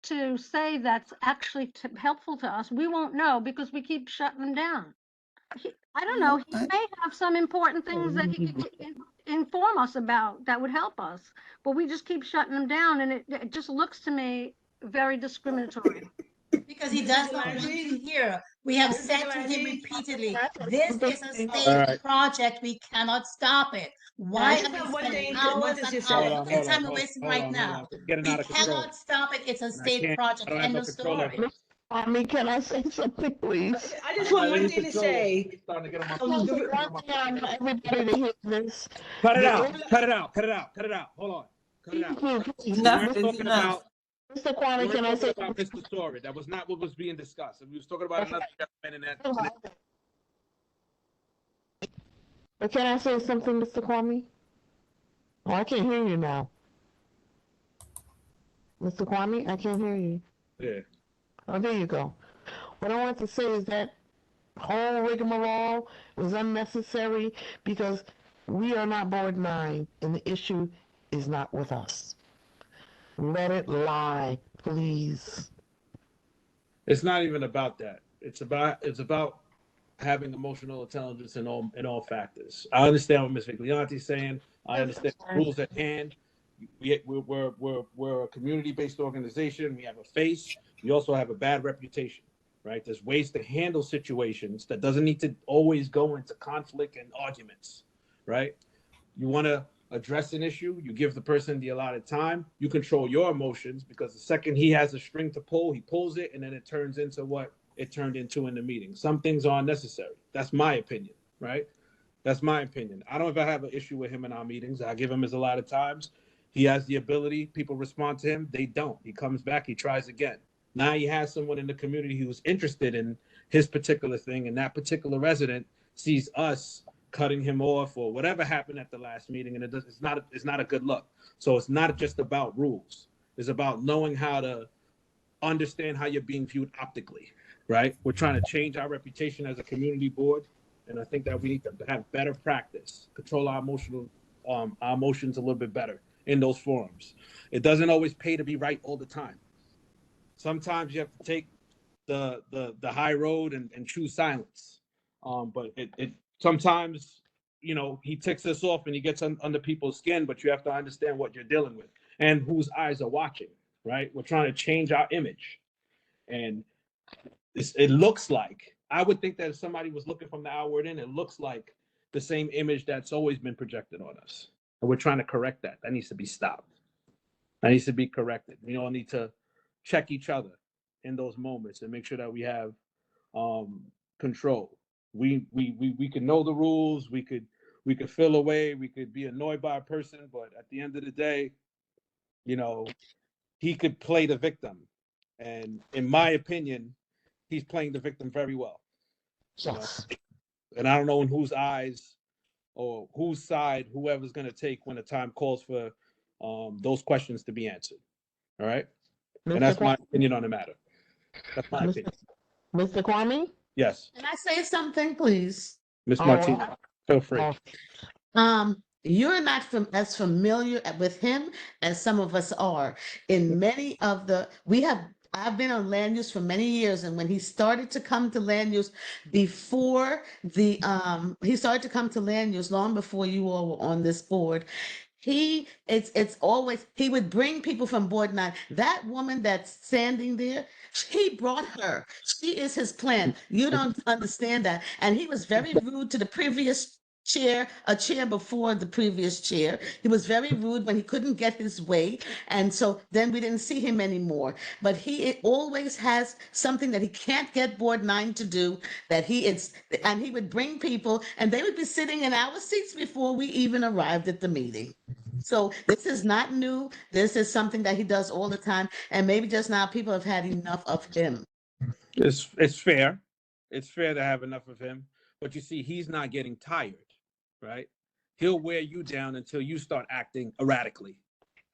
to say that's actually helpful to us, we won't know because we keep shutting him down. I don't know. He may have some important things that he could inform us about that would help us, but we just keep shutting him down, and it just looks to me very discriminatory. Because he does not want to hear. We have said to him repeatedly, this is a state project. We cannot stop it. Why are we spending hours and hours? Look at the time we're wasting right now. We cannot stop it. It's a state project. End of story. Can I say something, please? I just want one thing to say. Everybody to hear this. Cut it out. Cut it out. Cut it out. Cut it out. Hold on. Cut it out. Enough We were talking about. Mr. Kwame, can I say about Mr. Story? That was not what was being discussed. We was talking about another gentleman in that. But can I say something, Mr. Kwame? Oh, I can't hear you now. Mr. Kwame, I can't hear you. Yeah. Oh, there you go. What I want to say is that whole rigmarole was unnecessary because we are not Board 9 and the issue is not with us. Let it lie, please. It's not even about that. It's about having emotional intelligence in all factors. I understand what Ms. Viglianti's saying. I understand the rules at hand. We're a community-based organization. We have a face. We also have a bad reputation, right? There's ways to handle situations that doesn't need to always go into conflict and arguments, right? You want to address an issue, you give the person the allotted time. You control your emotions, because the second he has a string to pull, he pulls it, and then it turns into what it turned into in the meeting. Some things are unnecessary. That's my opinion, right? That's my opinion. I don't ever have an issue with him in our meetings. I give him his allotted times. He has the ability. People respond to him. They don't. He comes back. He tries again. Now he has someone in the community who's interested in his particular thing, and that particular resident sees us cutting him off or whatever happened at the last meeting, and it's not a good look. So it's not just about rules. It's about knowing how to understand how you're being viewed optically, right? We're trying to change our reputation as a community board, and I think that we need to have better practice, control our emotions a little bit better in those forums. It doesn't always pay to be right all the time. Sometimes you have to take the high road and choose silence. But it sometimes, you know, he ticks us off and he gets under people's skin, but you have to understand what you're dealing with and whose eyes are watching, right? We're trying to change our image. And it looks like, I would think that if somebody was looking from the outward in, it looks like the same image that's always been projected on us. And we're trying to correct that. That needs to be stopped. That needs to be corrected. We all need to check each other in those moments and make sure that we have control. We could know the rules. We could feel away. We could be annoyed by a person, but at the end of the day, you know, he could play the victim, and in my opinion, he's playing the victim very well. Yes. And I don't know in whose eyes or whose side whoever's going to take when the time calls for those questions to be answered. All right. Mr. And that's my Kwame? opinion on the matter. That's my opinion. Mr. Kwame? Yes. Can I say something, please? Miss Oh, Martinez, feel free. You're not as familiar with him as some of us are. In many of I've been on land use for many years, and when he started to come to land use before he started to come to land use long before you all were on this board. It's always, he would bring people from Board 9. That woman that's standing there, he brought her. She is his plan. You don't understand that. And he was very rude to the previous chair, a chair before the previous chair. He was very rude when he couldn't get his way. And so then we didn't see him anymore. But it always has something that he can't get Board 9 to do, and he would bring people, and they would be sitting in our seats before we even arrived at the meeting. So this is not new. This is something that he does all the time. And maybe just now people have had enough of him. It's fair. It's fair to have enough of him. But you see, he's not getting tired, right? He'll wear you down until you start acting erratically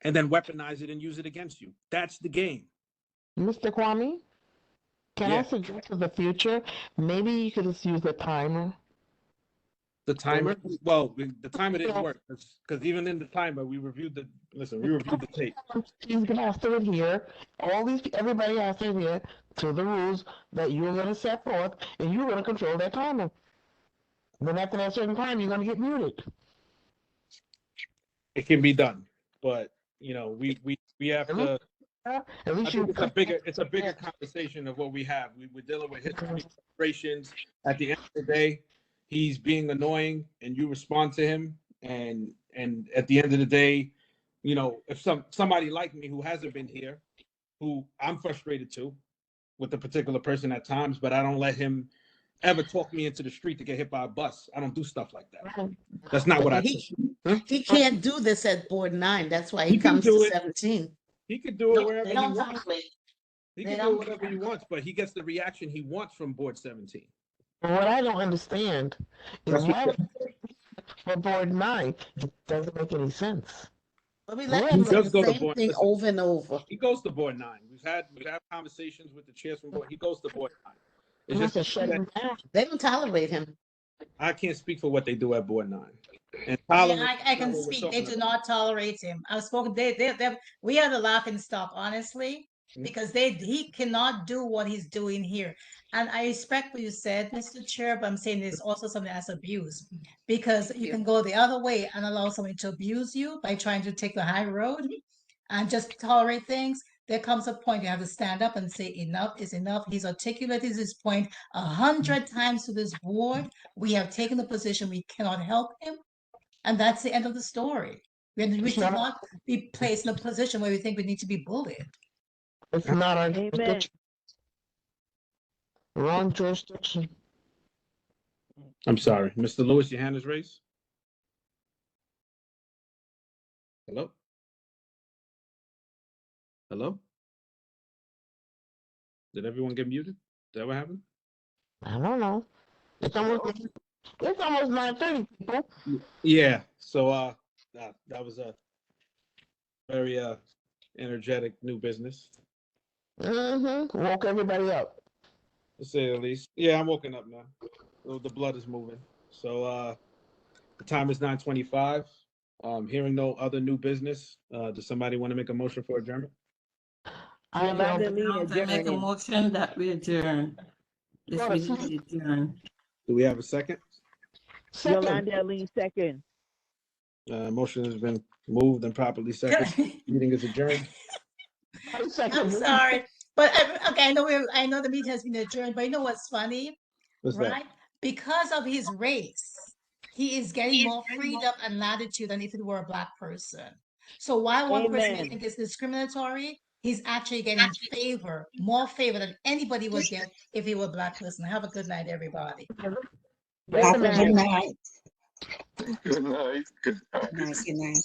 and then weaponize it and use it against you. That's the game. Mr. Kwame, can Yeah. I suggest for the future, maybe you could just use a timer? The timer? Well, the timer didn't work because even in the timer, we reviewed the tape. He's gonna have to adhere. Everybody has to adhere to the rules that you're gonna set forth, and you're gonna control that timer. Then after that certain time, you're gonna get muted. It can be done, but you know, we have to. At I least think it's a bigger conversation of what we have. We're dealing with history, frustrations. At the end of the day, he's being annoying, and you respond to him. And at the end of the day, you know, if somebody like me who hasn't been here, who I'm frustrated too, with the particular person at times, but I don't let him ever talk me into the street to get hit by a bus. I don't do stuff like that. That's not what I do. He can't do this at Board 9. That's why he He can comes do to it. 17. He could do it No, wherever they he don't wants. tolerate. He They can do don't- whatever he wants, but he gets the reaction he wants from Board 17. But what I don't understand is That's why what- for Board 9, it doesn't make any sense. But we He let him do does the go to same Board- thing listen. over and over. He goes to Board 9. We've had conversations with the chairs from Board. He goes to Board 9. It's That's a just shut that him down. They don't tolerate him. I can't speak for what they do at Board 9. And Yeah, tolerance I is not can what we're speak. They talking do about. not tolerate him. I've spoken. We are the laughing stock, honestly, because he cannot do what he's doing here. And I respect what you said, Mr. Chair, but I'm saying there's also something that's abuse, because you can go the other way and allow someone to abuse you by trying to take the high road and just tolerate things. There comes a point you have to stand up and say enough is enough. He's articulated his point 100 times to this board. We have taken the position we cannot help him. And that's the end of the story. We It's should not, not be placed in a position where we think we need to be bullied. it's not our Amen. jurisdiction. Wrong jurisdiction. I'm sorry, Mr. Lewis, your hand is raised. Hello? Hello? Did everyone get muted? Is that what happened? I don't know. It's almost 9:30, people. Yeah, so that was a very energetic new business, Mm-hmm. Woke everybody up. to say the least. Yeah, I'm woken up now. So the blood is moving. So the time is 9:25. Hearing no other new business, does somebody want to make a motion for adjournment? Yolanda Lee I make a adjourning. motion that we adjourn. This Got a meeting second? is adjourned. Do we have a second? Second. Yolanda Lee second. Motion has been moved and properly seconded. Meeting is adjourned. I'm Second. sorry, but okay, I know the meeting has been adjourned, but you know what's funny, What's that? right? Because of his race, he is getting more freedom and latitude than if it were a black person. So while one person may Amen. think it's discriminatory, he's actually getting more favor than anybody would get if he were a black person. Have a good night, everybody. Wait a Have a minute. good night. Good night. Good night. Good night. Good night.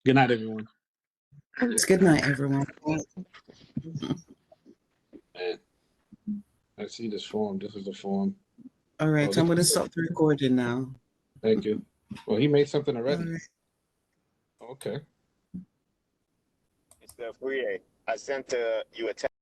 Good night, everyone. It's good night, everyone. Man, I see this form. This is the form. All right, Oh, I'm going to this- stop the recording now. Thank you. Well, he made something All already. right. Okay. Mr. Fourier, I sent you a text.